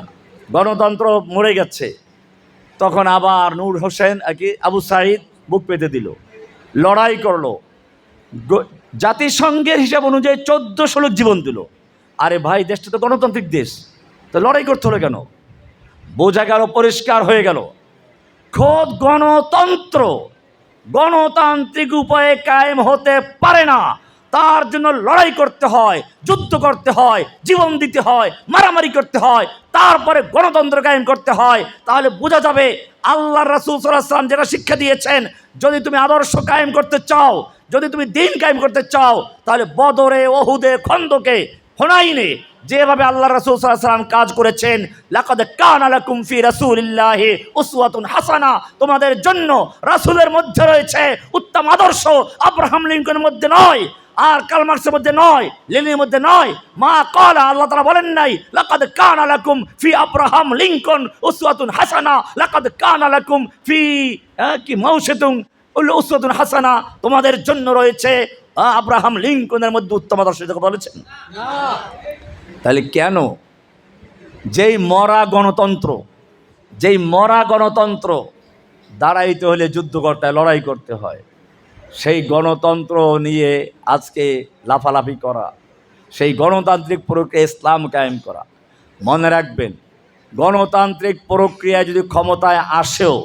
গণতন্ত্র মরে গেছে। তখন আবার নূর হোসেন আবু সাঈদ বুক পেতে দিল, লড়াই করলো, জাতিসংঘের হিসাব অনুযায়ী 1400 লোক জীবন দিল। আরে ভাই, দেশটা তো গণতান্ত্রিক দেশ, তো লড়াই করতে হলো কেন? বোঝা গেল, পরিষ্কার হয়ে গেল, খোদ গণতান্ত্রিক উপায়ে কায়েম হতে পারে না। তার জন্য লড়াই করতে হয়, যুদ্ধ করতে হয়, জীবন দিতে হয়, মারামারি করতে হয়, তারপরে গণতন্ত্র কায়েম করতে হয়। তাহলে বোঝা যাবে আল্লাহর রাসূল সাল্লাল্লাহু আলাইহি ওয়াসাল্লাম যেটা শিক্ষা দিয়েছেন, যদি তুমি আদর্শ কায়েম করতে চাও, যদি তুমি দিন কায়েম করতে চাও, তাহলে বদরে, ওহুদে, খন্দকে, হুনাইনে যেভাবে আল্লাহ রাসূল সাল্লাল্লাহু আলাইহি ওয়াসাল্লাম কাজ করেছেন, লাকাদ কানা লাকুম ফি রাসূলিল্লাহি উসওয়াতুন হাসানা, তোমাদের জন্য রাসূলের মধ্যে রয়েছে উত্তম আদর্শ। আব্রাহাম লিঙ্কনের মধ্যে নয়, আর কার্ল মার্কসের মধ্যে নয়, লেনিনের মধ্যে নয়। মা ক্বালা, আল্লাহ তাআলা বলেন নাই লাকাদ কানা লাকুম ফি আব্রাহাম লিঙ্কন উসওয়াতুন হাসানা, লাকাদ কানা লাকুম ফি মাউশাতুন উসওয়াতুন হাসানা, তোমাদের জন্য রয়েছে আব্রাহাম লিঙ্কনের মধ্যে উত্তম আদর্শ, এটা বলেছেন না। তাহলে কেন যেই মরা গণতন্ত্র দাঁড়াইতে হলে যুদ্ধ করতে হয়, লড়াই করতে হয়, সেই গণতন্ত্র নিয়ে আজকে লাফালাফি করা, সেই গণতান্ত্রিক প্রক্রিয়া ইসলাম কায়েম করা। মনে রাখবেন, গণতান্ত্রিক প্রক্রিয়ায় যদি ক্ষমতায় আসেও,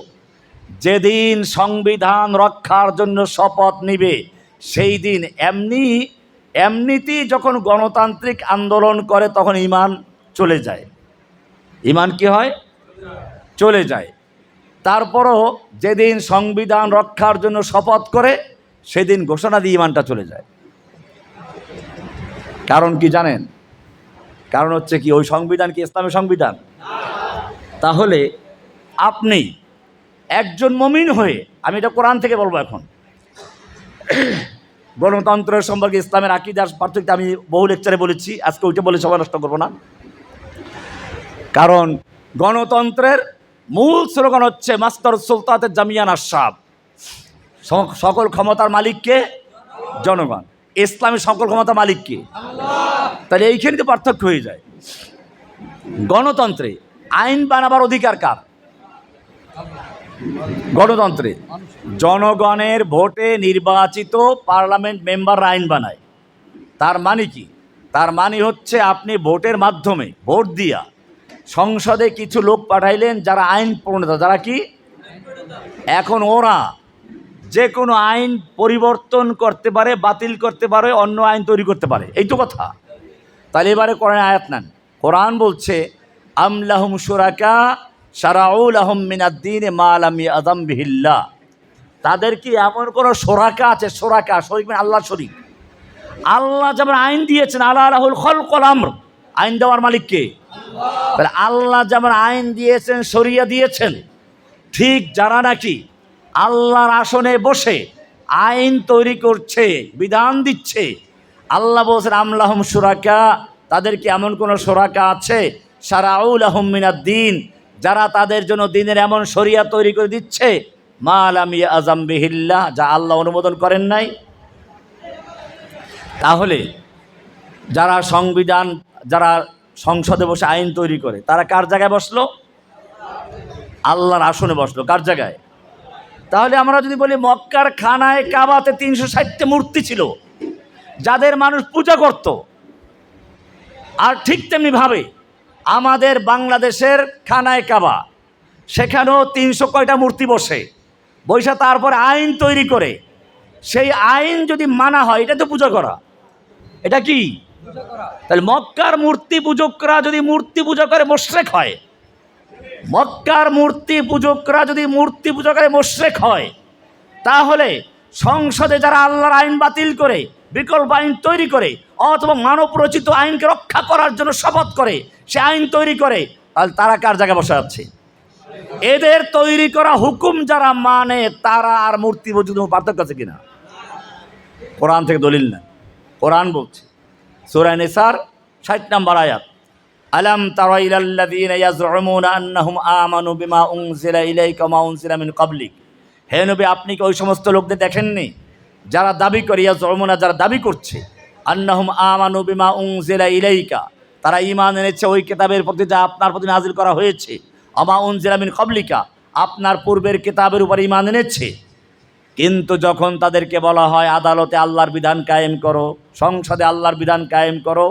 যেদিন সংবিধান রক্ষার জন্য শপথ নিবে সেই দিন এমনিতেই যখন গণতান্ত্রিক আন্দোলন করে তখন ঈমান চলে যায়। ঈমান কি হয়? চলে যায়। তারপরও যেদিন সংবিধান রক্ষার জন্য শপথ করে সেদিন ঘোষণা দিয়ে ঈমানটা চলে যায়। কারণ কি জানেন? কারণ হচ্ছে কি, ওই সংবিধান কি ইসলামের সংবিধান? তাহলে আপনি একজন মুমিন হয়ে, আমি এটা কোরআন থেকে বলবো এখন, গণতন্ত্রের সম্পর্কে ইসলামের আকীদার পার্থক্য আমি বহু লেকচারে বলেছি, আজকে ওইটা বলে সবাই নষ্ট করবো না। কারণ গণতন্ত্রের মূল স্লোগান হচ্ছে মাস্তার সুলতানের জামিয়ান আশরাফ, সকল ক্ষমতার মালিককে জনগণ। ইসলামের সকল ক্ষমতার মালিককে আল্লাহ। তাহলে এইখানে তো পার্থক্য হয়ে যায়। গণতন্ত্রে আইন বানাবার অধিকার কার? গণতন্ত্রে জনগণের ভোটে নির্বাচিত পার্লামেন্ট মেম্বার আইন বানায়। তার মানে কি? তার মানে হচ্ছে আপনি ভোটের মাধ্যমে, ভোট দিয়া সংসদে কিছু লোক পাঠাইলেন যারা আইন প্রণেতা, যারা কি এখন ওরা যে কোনো আইন পরিবর্তন করতে পারে, বাতিল করতে পারে, অন্য আইন তৈরি করতে পারে, এই তো কথা। তাহলে এবারে কোরআন আয়াত নেন। কোরআন বলছে আম লাহুম শুরাকা শারাউ লাহুম মিনাদ-দীনি মা লাম ইয়াযাম বিহিল্লাহ, তাদের কি এমন কোনো শরাকা আছে? শরাকা, শরীক মানে আল্লাহ শরীক। আল্লাহ যেমন আইন দিয়েছেন, আলা লাহুল খালকু ওয়াল আমর, আইন দেওয়ার মালিক কে? আল্লাহ। তাহলে আল্লাহ যেমন আইন দিয়েছেন, শরিয়া দিয়েছেন, ঠিক যারা নাকি আল্লাহর আসনে বসে আইন তৈরি করছে, বিধান দিচ্ছে, আল্লাহ বলছেন আম লাহুম শুরাকা, তাদের কি এমন কোনো শরাকা আছে? শারাউ লাহুম মিনাদ-দীন, যারা তাদের জন্য দিনের এমন শরিয়া তৈরি করে দিচ্ছে, মা লাম ইয়াযাম বিহিল্লাহ, যা আল্লাহ অনুমোদন করেন নাই। তাহলে যারা সংসদে বসে আইন তৈরি করে, তারা কার জায়গায় বসলো? আল্লাহর আসনে বসলো। কার জায়গায়? তাহলে আমরা যদি বলি মক্কার খানায় কাবাতে 360টা মূর্তি ছিল যাদের মানুষ পূজা করত, আর ঠিক তেমনি ভাবে আমাদের বাংলাদেশের খানায় কাবা, সেখানেও 300 কয়টা মূর্তি বসে তারপরে আইন তৈরি করে, সেই আইন যদি মানা হয়, এটা তো পূজা করা। এটা কি? তাহলে মক্কার মূর্তি পূজকরা যদি মূর্তি পূজা করে মুশরিক হয়, মক্কার মূর্তি পূজকরা যদি মূর্তি পূজা করে মুশরিক হয়, তাহলে সংসদে যারা আল্লাহর আইন বাতিল করে বিকল্প আইন তৈরি করে অথবা মানব রচিত আইনকে রক্ষা করার জন্য শপথ করে সে আইন তৈরি করে, তাহলে তারা কার জায়গায় বসে আছে? এদের তৈরি করা হুকুম যারা মানে তারা আর মূর্তি পূজা পার্থক্য আছে কিনা? কোরআন থেকে দলিল না, কোরআন বলছে সূরা নিসার 60 নম্বর আয়াত, আলাম তারা ইলাল্লাযীনা ইয়াজউমুনা আন্নাহুম আমানু বিমা উনজিলা ইলাইকা ওয়া মা উনজিলা মিন ক্বাবলিক। হে নবী, আপনি কি ওই সমস্ত লোকদের দেখেননি যারা দাবি করে, ইয়াজউমুনা যারা দাবি করছে, আন্নাহুম আমানু বিমা উনজিলা ইলাইকা, তারা ঈমান এনেছে ওই কিতাবের প্রতি যা আপনার প্রতি নাজিল করা হয়েছে, ওয়া মা উনজিলা মিন ক্বাবলিকা, আপনার পূর্বের কিতাবের উপর ঈমান এনেছে। কিন্তু যখন তাদেরকে বলা হয় আদালতে আল্লাহর বিধান কায়েম করো, সংসদে আল্লাহর বিধান কায়েম করো,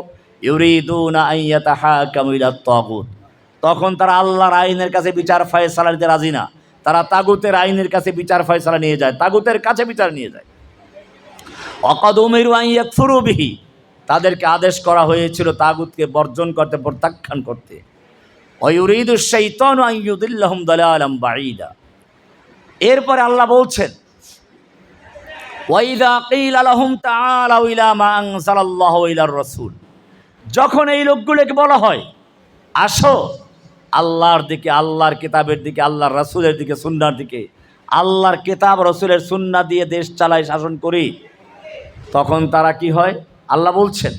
ইউরিদুনা আন ইয়াতাহাকামু ইলাত তাগুত, তখন তারা আল্লাহর আইনের কাছে বিচার ফয়সালা নিতে রাজি না, তারা তাগুতের আইনের কাছে বিচার ফয়সালা নিয়ে যায়, তাগুতের কাছে বিচার নিয়ে যায়। ওয়াকাদ উমিরু আন ইয়াকফুরু বিহি, তাদেরকে আদেশ করা হয়েছিল তাগুতকে বর্জন করতে, প্রত্যাখ্যান করতে। ওয়া ইউরিদু শাইতানু আন ইউদিল্লাহুম দালালাম বাঈদা। এরপরে আল্লাহ বলছেন, ওয়াইদা কিলা লাহুম তাআলাউ ইলা মা আনজালাল্লাহু ইলার রাসূল, যখন এই লোকগুলোকে বলা হয় আসো আল্লাহর দিকে, আল্লাহর কিতাবের দিকে, আল্লাহর রাসূলের দিকে, সুন্নাহর দিকে, আল্লাহর কিতাব রাসূলের সুন্নাহ দিয়ে দেশ চালাই, শাসন করি, তখন তারা কি হয়? আল্লাহ বলছেন,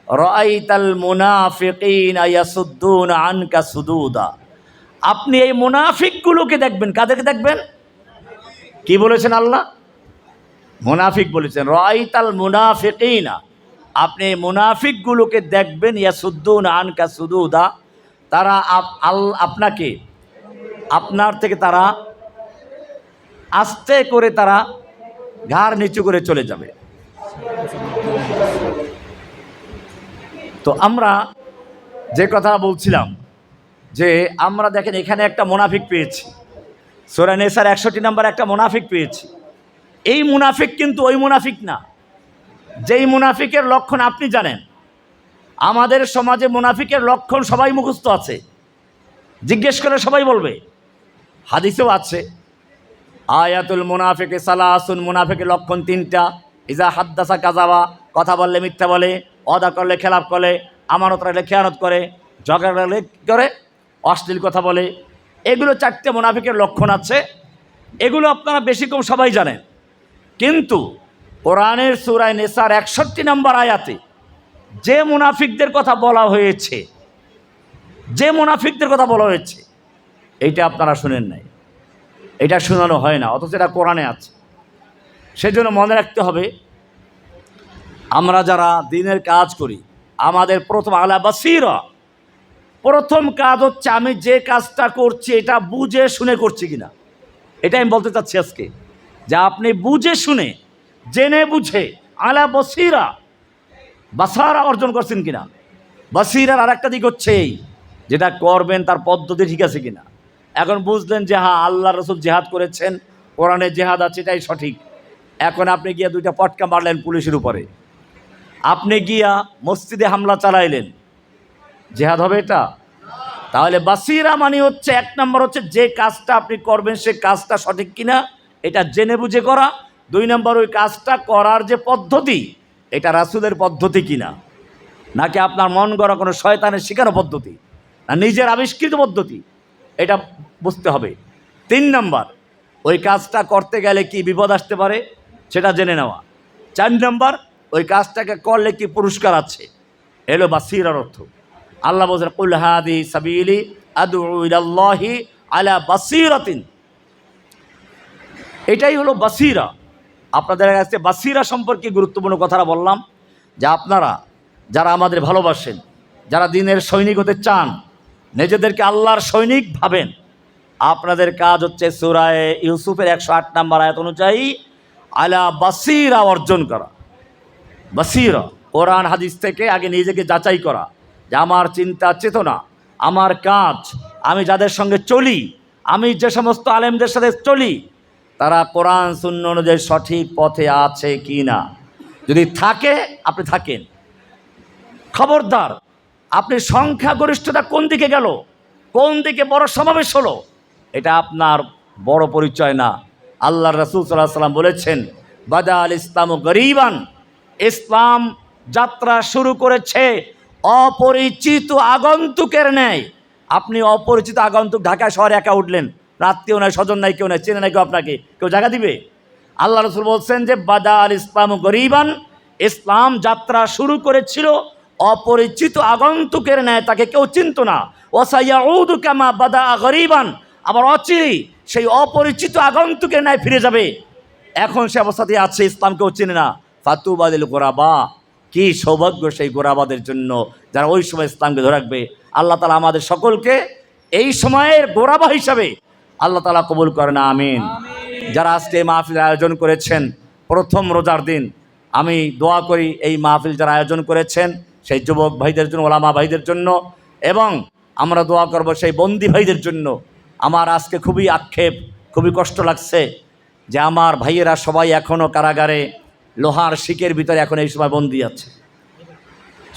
রাআইতাল মুনাফিকিনা ইয়াসুদ্দুনা আনকা সুদুদা, আপনি এই মুনাফিকগুলোকে দেখবেন। কাদেরকে দেখবেন? কি বলেছেন আল্লাহ? মুনাফিক বলেছেন। রাআইতাল মুনাফিকিনা, আপনি মুনাফিকগুলোকে দেখবেন, ইয়াসুদ্দুনা আনকা সুদুদা, তারা আপনাকে, আপনার থেকে তারা আস্তে করে তারা ঘাড় নিচু করে চলে যাবে। তো আমরা যে কথা বলছিলাম যে আমরা দেখেন এখানে একটা মুনাফিক পেয়েছি, সূরা নিসার 61 নম্বর একটা মুনাফিক পেয়েছি। এই মুনাফিক কিন্তু ওই মুনাফিক না যেই মুনাফিকের লক্ষণ আপনি জানেন। আমাদের সমাজে মুনাফিকের লক্ষণ সবাই মুখস্থ আছে, জিজ্ঞেস করে সবাই বলবে, হাদিসেও আছে, আয়াতুল মুনাফিকে সালাসুন, মুনাফিকের লক্ষণ 3টা, ইজা হাদ্দাসা কাযাবা, কথা বললে মিথ্যা বলে, ওয়াদা করলে খেলাফ করে, আমানত রাখলে খেয়ানত করে, ঝগড়া রাখলে করে, অশ্লীল কথা বলে। এগুলো 4টে মুনাফিকের লক্ষণ আছে। এগুলো আপনারা বেশি কম সবাই জানেন। কিন্তু কোরআনের সূরা নিসার 61 নম্বর আয়াতে যে মুনাফিকদের কথা বলা হয়েছে, যে মুনাফিকদের কথা বলা হয়েছে, এইটা আপনারা শুনেন নাই, এটা শোনানো হয় না, অথচ এটা কোরআনে আছে। সেজন্য মনে রাখতে হবে, আমরা যারা দিনের কাজ করি, আমাদের প্রথম আলা বাসীরা, প্রথম কাজ হচ্ছে আমি যে কাজটা করছি এটা বুঝে শুনে করছি কিনা। এটা আমি বলতে চাচ্ছি আজকে, যে আপনি বুঝে শুনে, জেনে বুঝে আলা বসীরা, বাসারা অর্জন করছেন কিনা। বসীরার আর একটা দিক হচ্ছে এই, যেটা করবেন তার পদ্ধতি ঠিক আছে কিনা। এখন বুঝলেন যে হ্যাঁ আল্লাহ রসুল জেহাদ করেছেন, কোরআনে জেহাদ আছে, এটাই সঠিক। এখন আপনি গিয়া 2টা পটকা মারলেন পুলিশের উপরে, আপনি গিয়া মসজিদে হামলা চালাইলেন, জেহাদ হবে এটা? তাহলে বাসীরা মানে হচ্ছে 1 নম্বর হচ্ছে যে কাজটা আপনি করবেন সে কাজটা সঠিক কিনা, এটা জেনে বুঝে করা। 2 নম্বর ওই কাজটা করার যে পদ্ধতি, এটা রাসূলের পদ্ধতি কিনা, নাকি আপনার মন গড়া কোনো শয়তানের শেখানো পদ্ধতি, না নিজের আবিষ্কৃত পদ্ধতি, এটা বুঝতে হবে। 3 নম্বর, ওই কাজটা করতে গেলে কি বিপদ আসতে পারে সেটা জেনে নেওয়া। 4 নম্বর, ওই কাজটাকে করলে কি পুরস্কার আছে, এলো বাসীরার অর্থ। আল্লাহ বলছেন, কুল হাদি সাবিলি আদউ ইলাল্লাহি আলা বাসীরাতিন, এটাই হলো বাসীরা। আপনাদের কাছে বাসীরা সম্পর্কে গুরুত্বপূর্ণ কথাটা বললাম, যে আপনারা যারা আমাদের ভালোবাসেন, যারা দিনের সৈনিক হতে চান, নিজেদেরকে আল্লাহর সৈনিক ভাবেন, আপনাদের কাজ হচ্ছে সূরা ইউসুফের 108 নম্বর আয়াত অনুযায়ী আলা বাসীরা অর্জন করা। বাসীরা কোরআন হাদিস থেকে আগে নিজেকে যাচাই করা, যে আমার চিন্তা চেতনা আমার কাজ, আমি যাদের সঙ্গে চলি, আমি যে সমস্ত আলেমদের সাথে চলি, তারা কোরআন সুন্নাহ অনুযায়ী সঠিক পথে আছে কি না। যদি থাকে আপনি থাকেন, খবরদার আপনি সংখ্যাগরিষ্ঠতা কোন দিকে গেল, কোন দিকে বড় সমাবেশ হলো, এটা আপনার বড় পরিচয় না। আল্লাহ রাসূল সাল্লাল্লাহু আলাইহি ওয়াসাল্লাম বলেছেন, বাদা আল ইসলামু গরীবান, ইসলাম যাত্রা শুরু করেছে অপরিচিত আগন্তুকের ন্যায়। আপনি অপরিচিত আগন্তুক, ঢাকা শহরে একা উঠলেন, রাত্রিও নাই, স্বজন নাই, কেউ নাই, চেনে নাই কেউ, আপনাকে কেউ জায়গা দিবে? আল্লাহ রাসূল বলছেন যে বাদা আল ইসলামু গরীবান, ইসলাম যাত্রা শুরু করেছিল অপরিচিত আগন্তুকের ন্যায়, তাকে কেউ চিনত না। ওয়াসায়াউদু কামা বাদা গরীবান, আবার অচিরেই সেই অপরিচিত আগন্তুকের ন্যায় ফিরে যাবে। এখন সে অবস্থাতেই আছে, ইসলাম কেউ চেনে না। ফাতুবাদিল গোরাবা, কি সৌভাগ্য সেই গোরাবাদের জন্য যারা ওই সময় ইসলামকে ধরে রাখবে। আল্লাহ তাআলা আমাদের সকলকে এই সময়ের গোরাবা হিসাবে আল্লাহ তাআলা কবুল করেন, আমিন। যারা আজকে এই মাহফিল আয়োজন করেছেন, প্রথম রোজার দিন আমি দোয়া করি এই মাহফিল যারা আয়োজন করেছেন সেই যুবক ভাইদের জন্য, ওলামা ভাইদের জন্য, এবং আমরা দোয়া করব সেই বন্দি ভাইদের জন্য। আমার আজকে খুবই আক্ষেপ, খুবই কষ্ট লাগছে যে আমার ভাইয়েরা সবাই এখনও কারাগারে লোহার শিকের ভিতরে এখন এই সময় বন্দি আছে।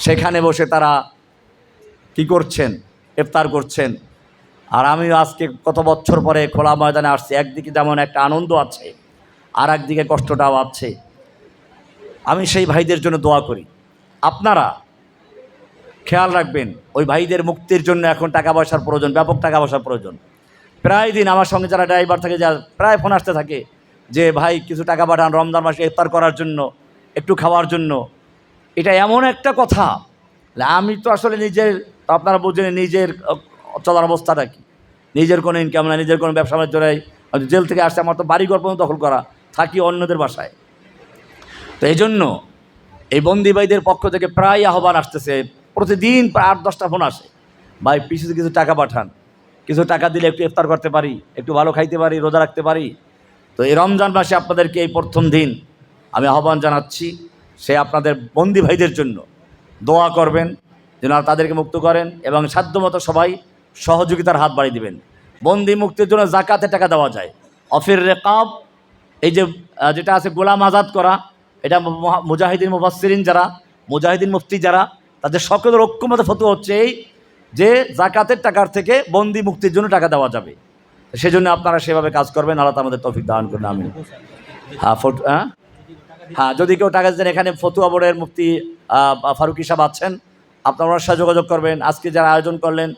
সেখানে বসে তারা কি করছেন? ইফতার করছেন। আর আমিও আজকে কত বছর পরে খোলা ময়দানে আসছি, একদিকে যেমন একটা আনন্দ আছে, আর একদিকে কষ্টটাও আছে। আমি সেই ভাইদের জন্য দোয়া করি। আপনারা খেয়াল রাখবেন, ওই ভাইদের মুক্তির জন্য এখন টাকা পয়সার প্রয়োজন, ব্যাপক টাকা পয়সার প্রয়োজন। প্রায় দিন আমার সঙ্গে যারা ড্রাইভার থাকে, যা প্রায় ফোন আসতে থাকে যে ভাই কিছু টাকা পাঠান রমজান মাসে ইফতার করার জন্য, একটু খাওয়ার জন্য। এটা এমন একটা কথা, আমি তো আসলে নিজের, আপনারা বুঝেন নিজের চলার অবস্থাটা কি, নিজের কোনো ইনকাম নাই, নিজের কোনো ব্যবসা বাণিজ্য নাই। জেল থেকে আসছে, আমার তো বাড়িঘর পর্যন্ত দখল করা, থাকি অন্যদের বাসায়। তো এই জন্য এই বন্দি ভাইদের পক্ষ থেকে প্রায় আহ্বান আসতেছে, প্রতিদিন প্রায় 8-10টা ফোন আসে, ভাই পিছনে কিছু টাকা পাঠান, কিছু টাকা দিলে একটু ইফতার করতে পারি, একটু ভালো খাইতে পারি, রোজা রাখতে পারি। তো এই রমজান মাসে আপনাদেরকে এই প্রথম দিন আমি আহ্বান জানাচ্ছি, সে আপনাদের বন্দি ভাইদের জন্য দোয়া করবেন যেন তাদেরকে মুক্ত করেন, এবং সাধ্যমতো সবাই সহযোগিতার হাত বাড়িয়ে দিবেন। বন্দি মুক্তির জন্য জাকাতে টাকা দেওয়া যায়। অফির রেকাব, এই যে যেটা আছে গোলাম আজাদ করা, এটা মুজাহিদিন মুফাসসিরিন যারা, মুজাহিদিন মুফতি যারা, তাদের সকলের ঐক্যমত ফতোয়া হচ্ছে এই যে জাকাতের টাকার থেকে বন্দি মুক্তির জন্য টাকা দেওয়া যাবে। সেজন্য আপনারা সেভাবে কাজ করবেন, আল্লাহ আমাদের তৌফিক দান করুন, আমিন। হ্যাঁ, যদি কেউ টাকা দেন, এখানে ফতুয়া বোর্ডের মুফতি ফারুকী সাহেব আছেন, আপনারা ওনার সাথে যোগাযোগ করবেন। আজকে যারা আয়োজন করলেন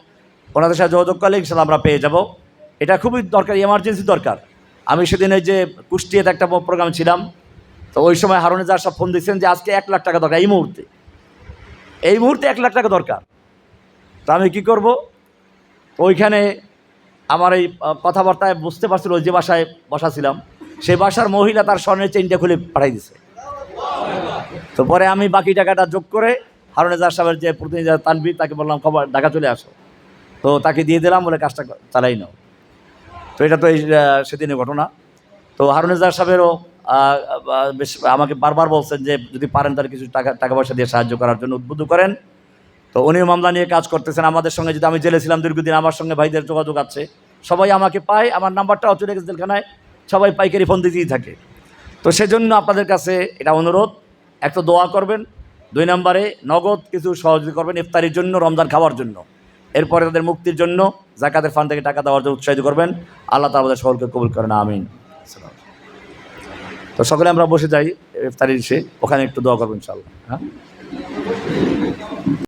ওনাদের সাথে যোগাযোগ করলে ইনশাআল্লাহ আমরা পেয়ে যাব। এটা খুবই দরকার, এমার্জেন্সি দরকার। আমি সেদিন ওই যে কুষ্টিয়াতে একটা প্রোগ্রাম ছিলাম, তো ওই সময় হারুনে যার সব ফোন দিচ্ছেন যে আজকে 1 লাখ টাকা দরকার, এই মুহূর্তে 1 লাখ টাকা দরকার। তো আমি কী করব? ওইখানে আমার এই কথাবার্তায় বুঝতে পারছিল, ওই যে বাসায় বসা ছিলাম, সেই বাসার মহিলা তার স্বর্ণের চেইনটা খুলে পাঠাই দিছে। তো পরে আমি বাকি টাকাটা যোগ করে হারুনে যার সাহেবের যে প্রতিনিধি তানভীর, তাকে বললাম খবর ঢাকা চলে আসো, তো তাকে দিয়ে দিলাম, বলে কাজটা চালাই নাও। তো এটা তো এই সেদিনের ঘটনা। তো হারুনেজার সাহেবেরও বেশ আমাকে বারবার বলছেন যে যদি পারেন তার কিছু টাকা পয়সা দিয়ে সাহায্য করার জন্য উদ্বুদ্ধ করেন। তো উনিও মামলা নিয়ে কাজ করতেছেন আমাদের সঙ্গে। যদি আমি জেলে ছিলাম দীর্ঘদিন, আমার সঙ্গে ভাইদের যোগাযোগ আছে, সবাই আমাকে পায়, আমার নাম্বারটাও চলে গেছে জেলখানায়, সবাই পাইকারি ফোন দিতেই থাকে। তো সেজন্য আপনাদের কাছে এটা অনুরোধ, একটা দোয়া করবেন, 2 নম্বরে নগদ কিছু সহযোগিতা করবেন ইফতারির জন্য, রমজান খাওয়ার জন্য, এরপরে তাদের মুক্তির জন্য জাকাতের ফান্ড থেকে টাকা দেওয়ার জন্য উৎসাহিত করবেন। আল্লাহ তাআলা আমাদের সকলকে কবুল করেন, আমিন। তো সকলে আমরা বসে যাই ইফতারির সে, ওখানে একটু দোয়া করবেন ইনশাআল্লাহ। হ্যাঁ।